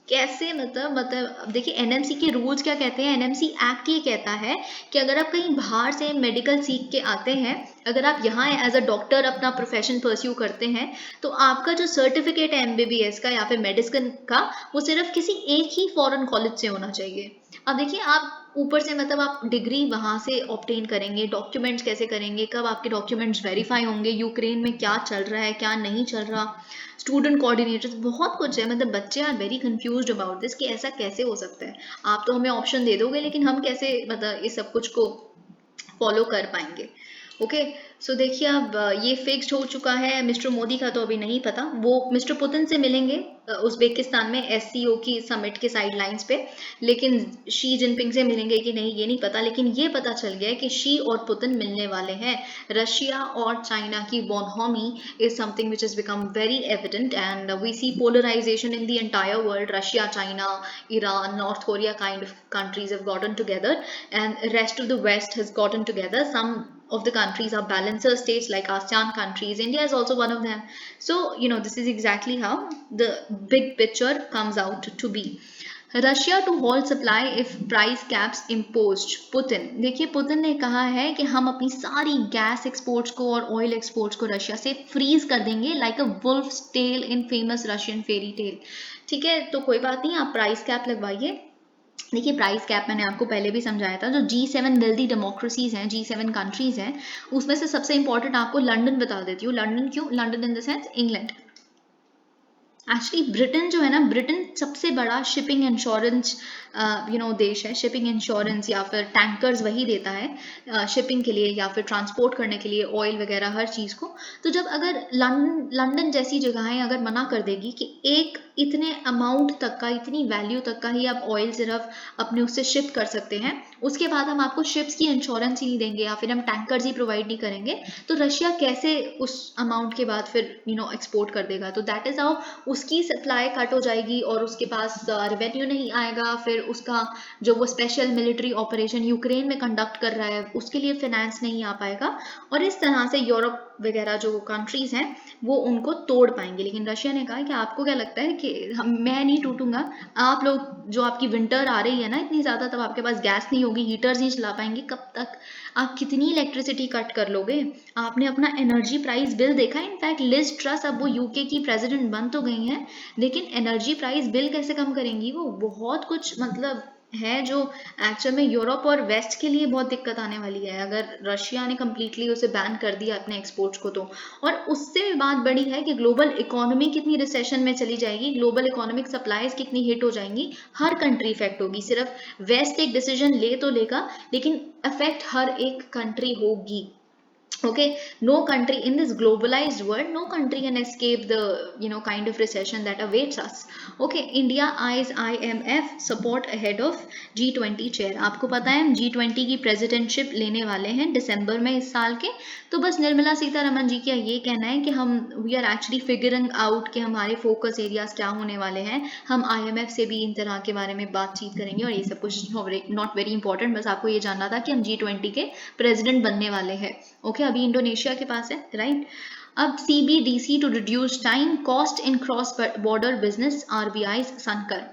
कैसे, मतलब देखिए एनएमसी के रूल्स क्या कहते हैं। एनएमसी एक्ट ये कहता है कि अगर आप कहीं बाहर से मेडिकल सीख के आते हैं, अगर आप यहाँ एज अ डॉक्टर अपना प्रोफेशन परस्यू करते हैं, तो आपका जो सर्टिफिकेट है एमबीबीएस का या फिर मेडिसिन का, वो सिर्फ किसी एक ही फॉरेन कॉलेज से होना चाहिए। अब देखिए आप ऊपर से, मतलब आप डिग्री वहां से ऑब्टेन करेंगे, डॉक्यूमेंट्स कैसे करेंगे, कब आपके डॉक्यूमेंट्स वेरीफाई होंगे, यूक्रेन में क्या चल रहा है क्या नहीं चल रहा, स्टूडेंट कोऑर्डिनेटर्स, बहुत कुछ है। मतलब बच्चे are very confused about this कि ऐसा कैसे हो सकता है। आप तो हमें ऑप्शन दे दोगे लेकिन हम कैसे मतलब इस सब कुछ को फॉलो कर पाएंगे। ओके, सो देखिए अब ये फिक्स्ड हो चुका है। मिस्टर मोदी का तो अभी नहीं पता, वो मिस्टर पुतिन से मिलेंगे उज्बेकिस्तान में एससीओ की समिट के साइड लाइन्स पे, लेकिन शी जिनपिंग से मिलेंगे कि नहीं ये नहीं पता। लेकिन ये पता चल गया है कि शी और पुतिन मिलने वाले हैं। रशिया और चाइना की bonhomie is something which has become very evident, and we see polarization in the entire world. Russia, China, Iran, North Korea kind of countries have gotten together, and rest of the West has gotten together. Some of the countries are balancer states like ASEAN countries. India is also one of them. So, this is exactly how the big picture comes out to be. Russia to hold supply if price caps imposed. Putin, देखिए पुतिन ने कहा है कि हम अपनी सारी gas exports को और ऑयल एक्सपोर्ट्स को रशिया से फ्रीज कर देंगे, like a wolf's tail in famous Russian fairy tale. ठीक है, तो कोई बात नहीं, आप प्राइस कैप लगवाइए। देखिए प्राइस कैप मैंने आपको पहले भी समझाया था। जो G7 वेल्दी डेमोक्रेसीज हैं, G7 कंट्रीज हैं, उसमें से सबसे इंपॉर्टेंट आपको लंदन बता देती हूँ। लंदन क्यों? London in the sense England. Actually Britain जो है ना, ब्रिटेन सबसे बड़ा शिपिंग इंश्योरेंस देश है। शिपिंग इंश्योरेंस या फिर टैंकर्स वही देता है शिपिंग के लिए या फिर ट्रांसपोर्ट करने के लिए ऑयल वगैरह हर चीज़ को। तो जब अगर लंदन जैसी जगहें अगर मना कर देगी कि एक इतने अमाउंट तक का, इतनी वैल्यू तक का ही आप ऑयल सिर्फ अपने उससे शिप कर सकते हैं, उसके बाद हम आपको शिप्स की इंश्योरेंस ही नहीं देंगे या फिर हम टैंकर्स ही प्रोवाइड नहीं करेंगे, तो रशिया कैसे उस अमाउंट के बाद फिर एक्सपोर्ट कर देगा। तो दैट इज हाउ उसकी सप्लाई कट हो जाएगी और उसके पास रेवेन्यू नहीं आएगा। फिर उसका जो वो स्पेशल मिलिट्री ऑपरेशन यूक्रेन में कंडक्ट कर रहा है उसके लिए फाइनेंस नहीं आ पाएगा, और इस तरह से यूरोप वगैरह जो कंट्रीज हैं वो उनको तोड़ पाएंगे। लेकिन रशिया ने कहा कि आपको क्या लगता है कि मैं नहीं टूटूंगा, आप लोग जो आपकी विंटर आ रही है ना इतनी ज़्यादा, तब आपके पास गैस नहीं होगी, हीटर्स नहीं चला पाएंगे, कब तक आप कितनी इलेक्ट्रिसिटी कट कर लोगे। आपने अपना एनर्जी प्राइस बिल देखा? इनफैक्ट लिज ट्रस अब वो यूके की प्रेसिडेंट बन तो गई हैं, लेकिन एनर्जी प्राइस बिल कैसे कम करेंगी वो, बहुत कुछ मतलब है जो एक्चुअल में यूरोप और वेस्ट के लिए बहुत दिक्कत आने वाली है अगर रशिया ने कम्प्लीटली उसे बैन कर दिया अपने एक्सपोर्ट्स को तो। और उससे भी बात बड़ी है कि ग्लोबल इकोनॉमी कितनी रिसेशन में चली जाएगी, ग्लोबल इकोनॉमिक सप्लाईज कितनी हिट हो जाएंगी, हर कंट्री इफेक्ट होगी। सिर्फ वेस्ट एक डिसीजन ले तो लेगा लेकिन इफेक्ट हर एक कंट्री होगी। Okay, no country in this globalized world, no country can escape the kind of recession that awaits us. Okay, India eyes IMF support ahead of G20 chair। आपको पता है हम G20 की प्रेसिडेंटशिप लेने वाले हैं दिसंबर में इस साल के। तो बस निर्मला सीतारमन जी का ये कहना है कि हम we are actually figuring out कि हमारे फोकस एरियाज क्या होने वाले हैं। हम IMF से भी इन तरह के बारे में बातचीत करेंगे और ये सब कुछ नॉट वेरी इंपॉर्टेंट, बस आपको ये जानना था कि हम G20 के प्रेसिडेंट बनने वाले हैं। ओके, अभी इंडोनेशिया के पास है, राइट। अब CBDC to reduce time cost in cross border business, RBI सनकर।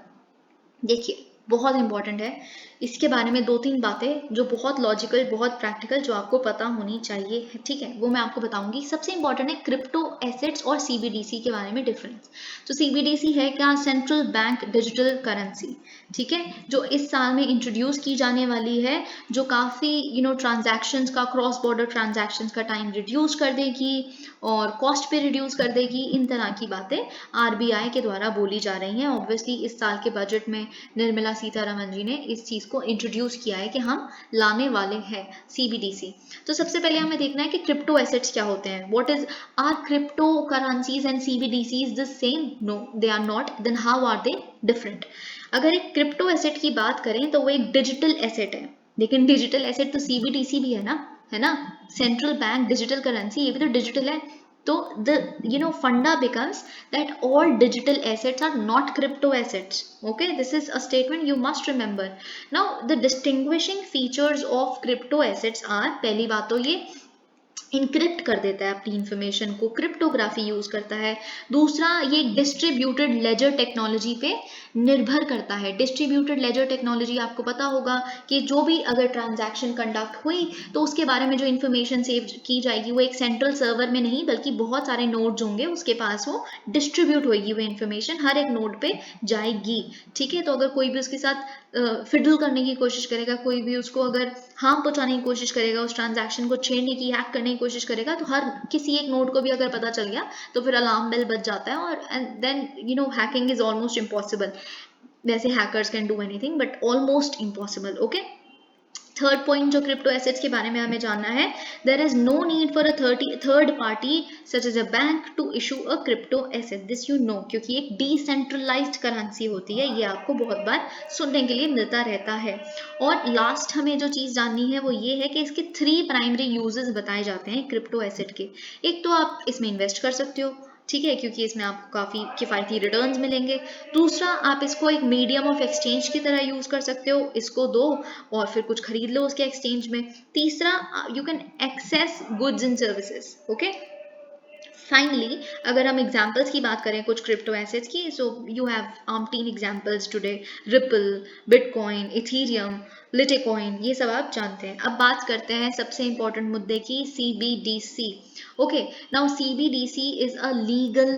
देखिए बहुत इंपॉर्टेंट है। इसके बारे में 2-3 बातें जो बहुत लॉजिकल, बहुत प्रैक्टिकल, जो आपको पता होनी चाहिए, ठीक है, वो मैं आपको बताऊंगी। सबसे इंपॉर्टेंट है क्रिप्टो एसेट्स और सीबीडीसी के बारे में डिफरेंस। तो सीबीडीसी है क्या? सेंट्रल बैंक डिजिटल करेंसी, ठीक है, जो इस साल में इंट्रोड्यूस की जाने वाली है, जो काफ़ी ट्रांजैक्शंस का, क्रॉस बॉर्डर ट्रांजैक्शंस का टाइम रिड्यूस कर देगी और कॉस्ट पे रिड्यूस कर देगी। इन तरह की बातें आरबीआई के द्वारा बोली जा रही हैं। ऑब्वियसली इस साल के बजट में निर्मला सीतारमन जी ने इस चीज़ को इंट्रोड्यूस किया है कि हम लाने वाले हैं सीबीडीसी। तो सबसे पहले हमें देखना है कि क्रिप्टो एसेट्स क्या होते हैं। What is are crypto currencies and CBDCs the same? No, they are not. Then how are they different? अगर एक क्रिप्टो एसेट की बात करें तो वो एक डिजिटल एसेट है, लेकिन डिजिटल एसेट तो सीबीडीसी भी है ना, सेंट्रल बैंक डिजिटल करेंसी, ये भी तो डिजिटल है। तो the funda becomes that all digital assets are not crypto assets. Okay, this is a statement you must remember. Now the distinguishing features of crypto assets are, पहली बात तो ये encrypt कर देता है अपनी इंफॉर्मेशन को, क्रिप्टोग्राफी यूज करता है। दूसरा, ये डिस्ट्रीब्यूटेड लेजर टेक्नोलॉजी पे निर्भर करता है। डिस्ट्रीब्यूटेड लेजर टेक्नोलॉजी आपको पता होगा कि जो भी अगर ट्रांजैक्शन कंडक्ट हुई तो उसके बारे में जो इन्फॉर्मेशन सेव की जाएगी वो एक सेंट्रल सर्वर में नहीं बल्कि बहुत सारे नोड्स होंगे उसके पास, वो डिस्ट्रीब्यूट होगी, वो इन्फॉर्मेशन हर एक नोड पे जाएगी, ठीक है। तो अगर कोई भी उसके साथ फिडल करने की कोशिश करेगा, कोई भी उसको अगर हार्म पहुंचाने की कोशिश करेगा, उस ट्रांजैक्शन को छेड़ने की, हैक करने की कोशिश करेगा, तो हर किसी एक नोड को भी अगर पता चल गया तो फिर अलार्म बेल बज जाता है और then hacking is almost impossible. वैसे hackers can do anything but almost impossible. Okay, third point जो क्रिप्टो एसेट्स के बारे में हमें जानना है, there is no need for a third party such as a bank to issue a crypto asset. This you know, क्योंकि एक decentralised currency होती है, ये आपको बहुत बार सुनने के लिए मिलता रहता है। और लास्ट हमें जो चीज़ जाननी है वो ये है कि इसके 3 प्राइमरी यूजेस बताए जाते हैं क्रिप्टो एसेट के। एक तो आप इसमें इन्वेस्ट कर सकते हो, ठीक है, क्योंकि इसमें आपको काफ़ी किफ़ायती रिटर्न्स मिलेंगे। दूसरा, आप इसको एक मीडियम ऑफ एक्सचेंज की तरह यूज़ कर सकते हो, इसको दो और फिर कुछ खरीद लो उसके एक्सचेंज में। तीसरा, you can access goods and services. Okay, finally अगर हम एग्जाम्पल्स की बात करें कुछ क्रिप्टो एसेट्स की, so you have umpteen examples today, Ripple, Bitcoin, Ethereum, Litecoin, ये सब आप जानते हैं। अब बात करते हैं सबसे इंपॉर्टेंट मुद्दे की, CBDC. Okay, now CBDC is a legal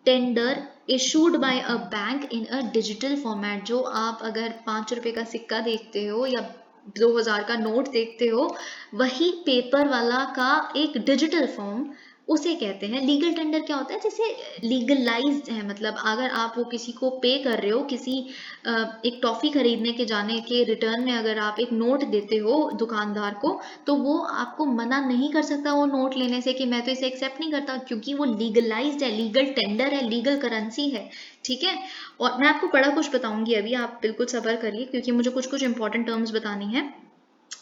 tender issued by a bank in a digital format। जो आप अगर 5 रुपए का सिक्का देखते हो या 2000 का नोट देखते हो, वही पेपर वाला का एक डिजिटल फॉर्म, उसे कहते हैं लीगल टेंडर। क्या होता है? जैसे लीगलाइज्ड है, मतलब अगर आप वो किसी को पे कर रहे हो, किसी एक टॉफी खरीदने के जाने के रिटर्न में अगर आप एक नोट देते हो दुकानदार को, तो वो आपको मना नहीं कर सकता वो नोट लेने से कि मैं तो इसे एक्सेप्ट नहीं करता, क्योंकि वो लीगलाइज्ड है, लीगल टेंडर है, लीगल करेंसी है, ठीक है। और मैं आपको बड़ा कुछ बताऊंगी अभी, आप बिल्कुल सब्र करिए क्योंकि मुझे कुछ कुछ इंपॉर्टेंट टर्म्स बतानी है।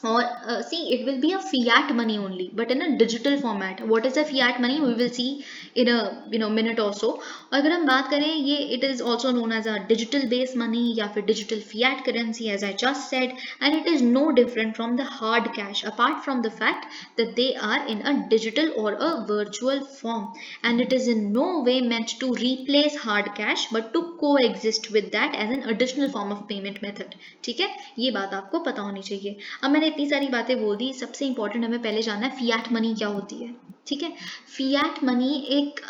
Or see, it will be a fiat money only but in a digital format. What is a fiat money we will see in a minute or so. अगर हम बात करें, ये it is also known as a digital based money या फिर digital fiat currency as I just said, and it is no different from the hard cash apart from the fact that they are in a digital or a virtual form, and it is in no way meant to replace hard cash but to coexist with that as an additional form of payment method, ठीक है। ये बात आपको पता होनी चाहिए। अब मैंने इतनी सारी बातें बोल दी, सबसे इंपॉर्टेंट हमें पहले जानना है फियाट मनी क्या होती है, ठीक है। फियाट मनी एक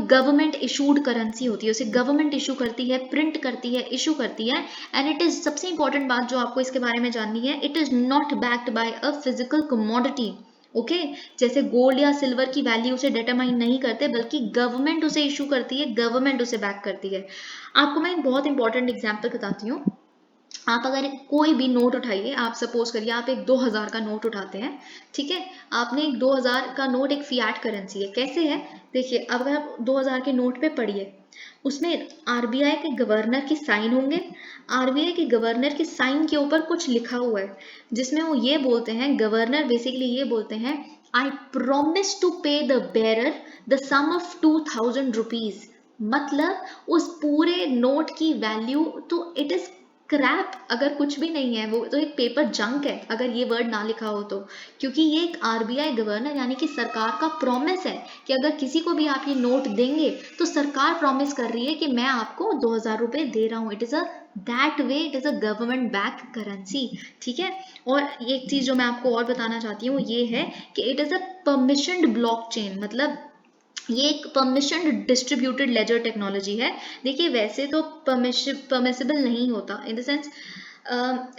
गवर्नमेंट इशूड करेंसी होती है, उसे गवर्नमेंट इशू करती है, प्रिंट करती है, इशू करती है, एंड इट इज, सबसे इंपॉर्टेंट बात जो आपको इसके बारे में जाननी है, it is not backed by a physical commodity. Okay, जैसे गोल्ड या सिल्वर की वैल्यू उसे डिटरमाइन नहीं करते बल्कि गवर्नमेंट उसे इशू करती है, गवर्नमेंट उसे बैक करती है। आपको मैं एक बहुत इंपॉर्टेंट एग्जाम्पल बताती हूँ। आप अगर कोई भी नोट उठाइए, आप सपोज करिए आप एक 2000 का नोट उठाते हैं, ठीक है। आपने एक 2000 का नोट, एक फियाट करेंसी है, कैसे है देखिए। अब अगर आप 2000 के नोट पे पढ़िए, उसमें आरबीआई के गवर्नर की साइन होंगे। आरबीआई के गवर्नर के साइन के ऊपर कुछ लिखा हुआ है जिसमें वो ये बोलते हैं, गवर्नर बेसिकली ये बोलते हैं, I promise to pay the bearer the sum of 2000 rupees. मतलब उस पूरे नोट की वैल्यू, तो इट इज क्रैप अगर कुछ भी नहीं है, वो तो एक पेपर जंक है अगर ये वर्ड ना लिखा हो तो, क्योंकि ये एक आरबीआई गवर्नर यानी कि सरकार का प्रॉमिस है कि अगर किसी को भी आप ये नोट देंगे तो सरकार प्रॉमिस कर रही है कि मैं आपको 2,000 रुपये दे रहा हूँ। It is a that way, it is a government back currency, ठीक है। और एक चीज़ जो मैं आपको और बताना चाहती हूँ ये है कि इट इज़ अ परमिशनड ब्लॉकचेन, मतलब ये एक परमिशन डिस्ट्रीब्यूटेड लेजर टेक्नोलॉजी है। देखिए वैसे तो परमिसिबल नहीं होता, इन द सेंस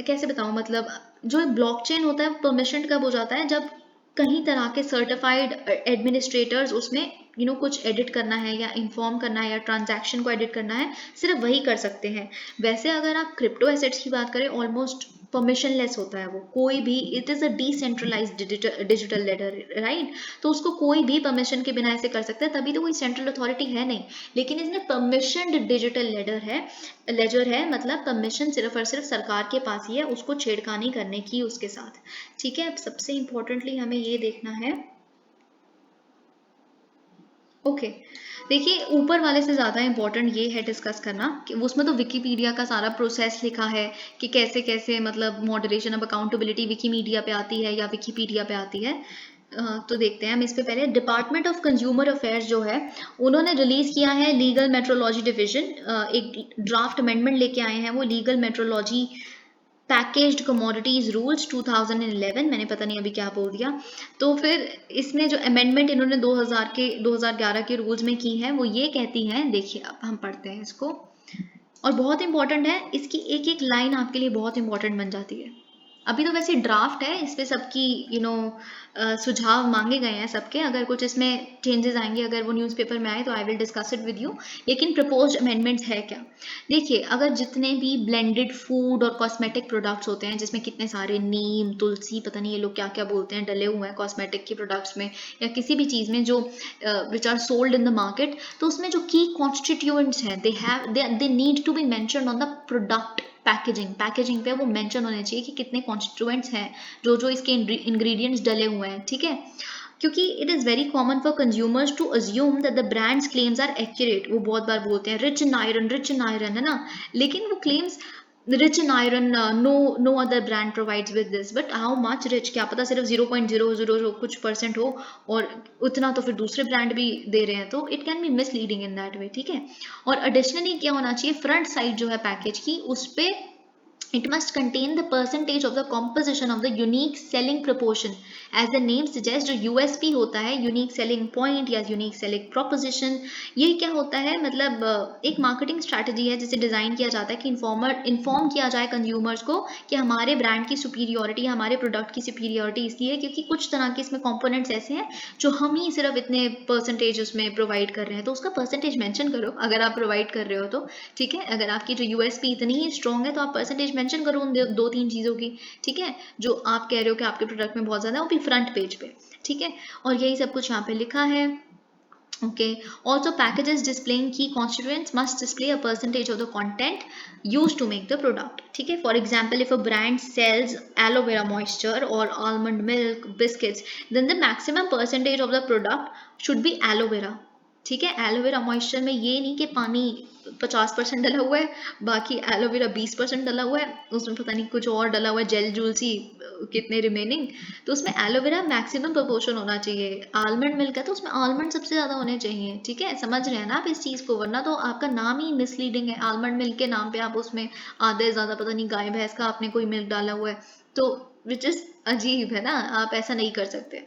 कैसे बताऊँ, मतलब जो ब्लॉकचेन होता है परमिशन कब हो जाता है, जब कहीं तरह के सर्टिफाइड एडमिनिस्ट्रेटर्स उसमें कुछ एडिट करना है या इन्फॉर्म करना है या ट्रांजैक्शन को एडिट करना है, सिर्फ वही कर सकते हैं। वैसे अगर आप क्रिप्टो एसेट्स की बात करें ऑलमोस्ट परमिशनलेस होता है वो, कोई भी, it is a decentralised digital letter, right. तो उसको कोई भी परमिशन के बिना ऐसे कर सकता है, तभी तो कोई सेंट्रल अथॉरिटी है नहीं। लेकिन इसमें परमिशन डिजिटल लेजर है, मतलब परमिशन सिर्फ और सिर्फ सरकार के पास ही है, उसको छेड़खानी करने की उसके साथ, ठीक है। अब सबसे इम्पोर्टेंटली हमें ये देखना है, ओके देखिए ऊपर वाले से ज़्यादा इम्पोर्टेंट ये है डिस्कस करना कि उसमें तो विकीपीडिया का सारा प्रोसेस लिखा है कि कैसे कैसे, मतलब मॉडरेशन ऑफ अकाउंटेबिलिटी विकीमीडिया पे आती है या विकीपीडिया पे आती है। तो देखते हैं हम इस पे। पहले डिपार्टमेंट ऑफ कंज्यूमर अफेयर्स जो है उन्होंने रिलीज किया है लीगल मेट्रोलॉजी डिवीजन, एक ड्राफ्ट अमेंडमेंट लेके आए हैं वो, legal metrology packaged commodities rules 2011, मैंने पता नहीं अभी क्या बोल दिया। तो फिर इसमें जो अमेंडमेंट इन्होंने 2011 के रूल्स में की है वो ये कहती हैं, देखिए अब हम पढ़ते हैं इसको, और बहुत इंपॉर्टेंट है, इसकी एक एक लाइन आपके लिए बहुत इंपॉर्टेंट बन जाती है। अभी तो वैसे ड्राफ्ट है, इस पे सबकी सुझाव मांगे गए हैं सबके, अगर कुछ इसमें चेंजेस आएंगे, अगर वो न्यूज़पेपर में आए तो I will discuss it with you. लेकिन प्रपोज्ड अमेंडमेंट्स है क्या, देखिए अगर जितने भी ब्लेंडेड फूड और कॉस्मेटिक प्रोडक्ट्स होते हैं जिसमें कितने सारे नीम तुलसी पता नहीं ये लोग क्या क्या बोलते हैं डले हुए हैं कॉस्मेटिक के प्रोडक्ट्स में या किसी भी चीज़ में जो which are sold in the market, तो उसमें जो की कॉन्स्टिट्यूएंट्स हैं they need to be mentioned on the product packaging पे वो मेंशन होने चाहिए कि कितने कॉन्स्टिट्यूएंट्स हैं, जो जो इसके इंग्रेडिएंट्स डले हुए हैं, ठीक है। क्योंकि it is very common for consumers to assume that the brands claims are accurate, वो बहुत बार बोलते हैं रिच इन आयरन, है ना, लेकिन वो claims rich in iron, no other brand provides with this, but how much rich, क्या पता सिर्फ 0.000 कुछ परसेंट हो, और उतना तो फिर दूसरे ब्रांड भी दे रहे हैं, तो it can be misleading in that way, ठीक है। और एडिशनली क्या होना चाहिए, फ्रंट साइड जो है पैकेज की उस पे it must contain the percentage of the composition of the unique selling proportion, as the name suggests, जो USP होता है यूनिक सेलिंग पॉइंट या यूनिक सेलिंग प्रोपोजिशन, ये क्या होता है, मतलब एक मार्केटिंग स्ट्रैटेजी है जिसे डिज़ाइन किया जाता है कि इन्फॉर्म किया जाए कंज्यूमर्स को कि हमारे ब्रांड की सुपीरियॉरिटी, हमारे प्रोडक्ट की सुपीरियॉरिटी इसलिए है क्योंकि कुछ तरह के इसमें कंपोनेंट्स ऐसे हैं जो हम ही सिर्फ इतने परसेंटेज उसमें प्रोवाइड कर रहे हैं, तो उसका परसेंटेज मेंशन करो अगर आप प्रोवाइड कर रहे हो तो, ठीक है। अगर आपकी जो यूएसपी इतनी ही स्ट्रॉन्ग है तो आप परसेंटेज मेंशन करो उन दो तीन चीज़ों की, ठीक है, जो आप कह रहे हो कि आपके प्रोडक्ट में बहुत ज़्यादा है, वो भी फ्रंट पेज पे, ठीक है। और यही सब कुछ यहाँ पे लिखा है, okay. Also packages displaying key constituents must display a percentage of the content used to make the product, ठीक है। For example, if a brand sells aloe vera moisture or almond milk biscuits, then the maximum percentage of the product should be aloe vera, ठीक है। Aloe vera moisture में ये नहीं कि पानी 50% डला हुआ है, बाकी एलोवेरा 20% डला हुआ है, उसमें पता नहीं कुछ और डला हुआ है जेल जूल सी कितने रिमेनिंग, तो उसमें एलोवेरा मैक्सिमम प्रोपोर्शन होना चाहिए। आलमंड मिल्क है तो उसमें आलमंड सबसे ज़्यादा होने चाहिए, ठीक है, समझ रहे हैं ना आप इस चीज़ को, वरना तो आपका नाम ही मिसलीडिंग है। आलमंड मिल्क के नाम पे आप उसमें आधे ज़्यादा पता नहीं गाय भैंस का आपने कोई मिल्क डाला हुआ है, तो विच इज़ अजीब है ना, आप ऐसा नहीं कर सकते।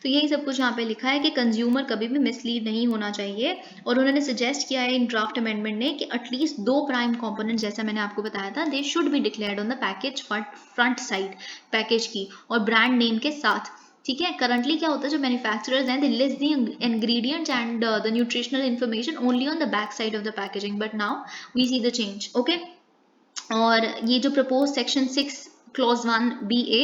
तो यही सब कुछ यहाँ पे लिखा है कि कंज्यूमर कभी भी मिसलीड नहीं होना चाहिए, और उन्होंने सजेस्ट किया है इन ड्राफ्ट अमेंडमेंट ने कि एटलीस्ट 2 प्राइम कंपोनेंट जैसा मैंने आपको बताया था they should be declared on the package front side package की और ब्रांड नेम के साथ, ठीक है। करंटली क्या होता है, जो मैन्युफैक्चरर्स हैं they list the ingredients and the nutritional information only on the back side of the packaging, but now we see the change, okay. और ये जो प्रपोज सेक्शन 6 क्लॉज 1 BA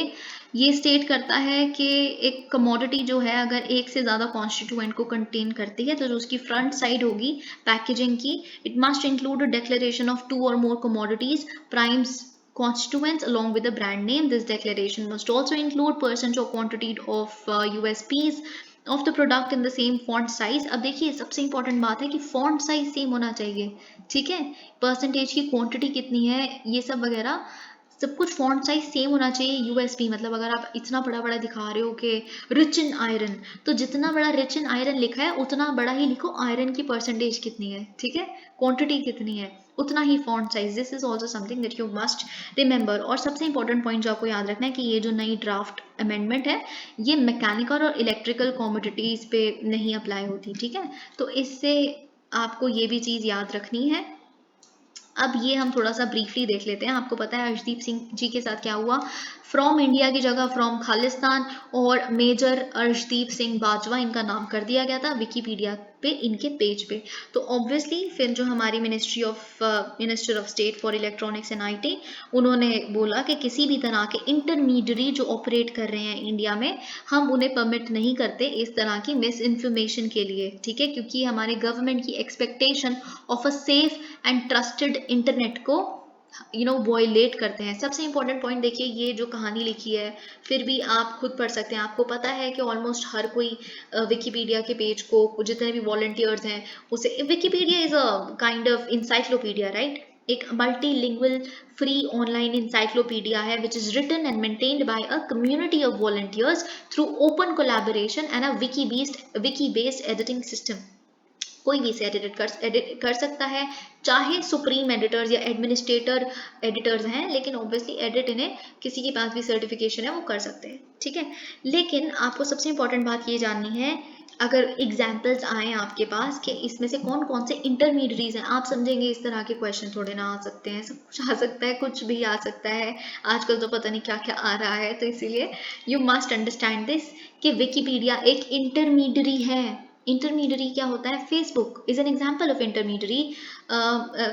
ये स्टेट करता है कि एक कमोडिटी जो है अगर एक से ज़्यादा कॉन्स्टिट्यूएंट को कंटेन करती है तो जो उसकी फ्रंट साइड होगी पैकेजिंग की, it must include a declaration of 2 or more commodities primes constituents along with the brand name. This declaration must also include percentage or quantity of USPs of the product in the same font size. अब देखिए सबसे important बात है कि font size same होना चाहिए, ठीक है, परसेंटेज की क्वांटिटी कितनी है ये सब वगैरह सब कुछ फॉन्ट साइज सेम होना चाहिए। यूएसपी मतलब अगर आप इतना बड़ा बड़ा दिखा रहे हो कि रिच इन आयरन, तो जितना बड़ा रिच इन आयरन लिखा है उतना बड़ा ही लिखो आयरन की परसेंटेज कितनी है, ठीक है, क्वांटिटी कितनी है, उतना ही font size. This is also something that you must remember. और सबसे इंपॉर्टेंट पॉइंट जो आपको याद रखना है कि ये जो नई ड्राफ्ट अमेंडमेंट है ये मैकेनिकल और इलेक्ट्रिकल कमोडिटीज पे नहीं अप्लाई होती, ठीक है, तो इससे आपको ये भी चीज़ याद रखनी है। अब ये हम थोड़ा सा ब्रीफली देख लेते हैं। आपको पता है अर्शदीप सिंह जी के साथ क्या हुआ, फ्रॉम इंडिया की जगह फ्रॉम खालिस्तान, और मेजर अर्शदीप सिंह बाजवा इनका नाम कर दिया गया था विकीपीडिया पे, इनके पेज पे। तो ऑब्वियसली फिर जो हमारी minister of state for electronics and IT, उन्होंने बोला कि किसी भी तरह के इंटरमीडियरी जो ऑपरेट कर रहे हैं इंडिया में, हम उन्हें परमिट नहीं करते इस तरह की मिस इन्फॉर्मेशन के लिए, ठीक है, क्योंकि हमारे गवर्नमेंट की expectation of a safe and trusted internet को वॉयलेट करते हैं। सबसे इंपॉर्टेंट पॉइंट देखिए, ये जो कहानी लिखी है फिर भी आप खुद पढ़ सकते हैं। आपको पता है कि ऑलमोस्ट हर कोई विकीपीडिया के पेज को, जितने भी वॉलंटियर्स हैं उसे, Wikipedia is a kind of encyclopedia, right, एक मल्टीलिंगुअल फ्री ऑनलाइन इंसाइक्लोपीडिया है which is written and maintained by a community of volunteers through open collaboration and a wiki based editing system. कोई भी इसे edit कर सकता है, चाहे supreme editors या एडमिनिस्ट्रेटर एडिटर्स हैं, लेकिन ऑब्वियसली एडिट इन्हें किसी के पास भी सर्टिफिकेशन है वो कर सकते हैं, ठीक है। लेकिन आपको सबसे इंपॉर्टेंट बात ये जाननी है, अगर एग्जाम्पल्स आए आपके पास कि इसमें से कौन कौन से इंटरमीडियरीज हैं, आप समझेंगे इस तरह के क्वेश्चन थोड़े ना आ सकते हैं, सब कुछ आ सकता है, कुछ भी आ सकता है, आजकल तो पता नहीं क्या क्या आ रहा है। तो इसीलिए यू मस्ट अंडरस्टैंड दिस कि विकीपीडिया एक इंटरमीडियरी है। इंटरमीडियरी क्या होता है, Facebook is an example of intermediary,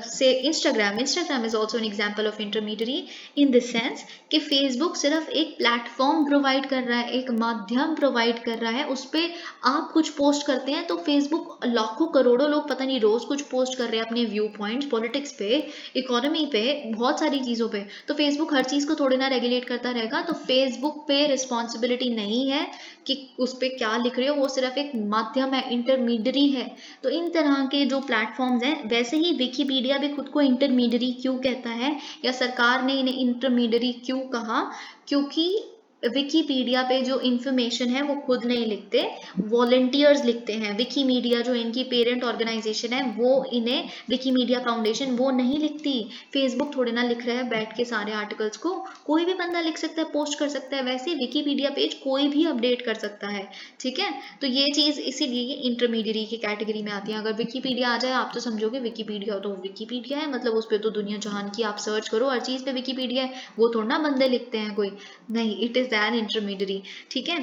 say Instagram is also an example of intermediary in the sense कि फेसबुक सिर्फ एक प्लेटफॉर्म प्रोवाइड कर रहा है, एक माध्यम प्रोवाइड कर रहा है, उस पर आप कुछ पोस्ट करते हैं तो फेसबुक लाखों करोड़ों लोग पता नहीं रोज कुछ पोस्ट कर रहे हैं अपने व्यू पॉइंट्स, पॉलिटिक्स पे, इकोनॉमी पे, बहुत सारी चीज़ों पे। तो फेसबुक हर चीज़ को थोड़े ना रेगुलेट करता रहेगा, तो फेसबुक पे रिस्पॉन्सिबिलिटी नहीं है कि उस पर क्या लिख रहे हो, वो सिर्फ एक माध्यम है, इंटरमीडियरी है। तो इन तरह के जो प्लेटफॉर्म्स हैं, वैसे ही विकीपीडिया भी खुद को इंटरमीडियरी क्यों कहता है, या सरकार ने इन्हें इंटरमीडियरी क्यों कहा, क्योंकि विकीपीडिया पे जो इंफॉर्मेशन है वो खुद नहीं लिखते, वॉलंटियर्स लिखते हैं। विकीमीडिया जो इनकी पेरेंट ऑर्गेनाइजेशन है वो इन्हें, विकीमीडिया फाउंडेशन, वो नहीं लिखती। फेसबुक थोड़े ना लिख रहा है बैठ के सारे आर्टिकल्स को, कोई भी बंदा लिख सकता है, पोस्ट कर सकता है, वैसे विकीपीडिया पेज कोई भी अपडेट कर सकता है, ठीक है। तो ये चीज़ इसीलिए ये इंटरमीडियरी की कैटेगरी में आती है। अगर विकीपीडिया आ जाए आप तो समझोगे विकीपीडिया तो विकीपीडिया है, मतलब उस पर तो दुनिया जहान की आप सर्च करो हर चीज़ पे विकीपीडिया है, वो थोड़ा ना बंदे लिखते हैं कोई, नहीं, इट इज़ एन इंटरमीडियरी, ठीक है।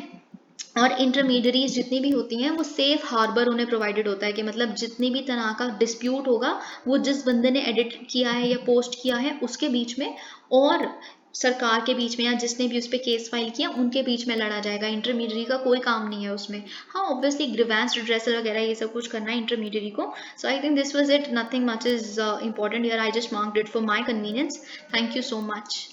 और इंटरमीडियरीज जितनी भी होती हैं वो सेफ हार्बर उन्हें प्रोवाइडेड होता है, कि मतलब जितनी भी तरह का डिस्प्यूट होगा वो जिस बंदे ने एडिट किया है या पोस्ट किया है उसके बीच में, और सरकार के बीच में, या जिसने भी उस पर केस फाइल किया उनके बीच में लड़ा जाएगा। इंटरमीडियरी का कोई काम नहीं है उसमें। हाँ, ऑब्वियसली ग्रीवेंस रिड्रेसल वगैरह ये सब कुछ करना है इंटरमीडियरी को। So I think this was it, nothing much is important here, I just marked it for my convenience. Thank you so much.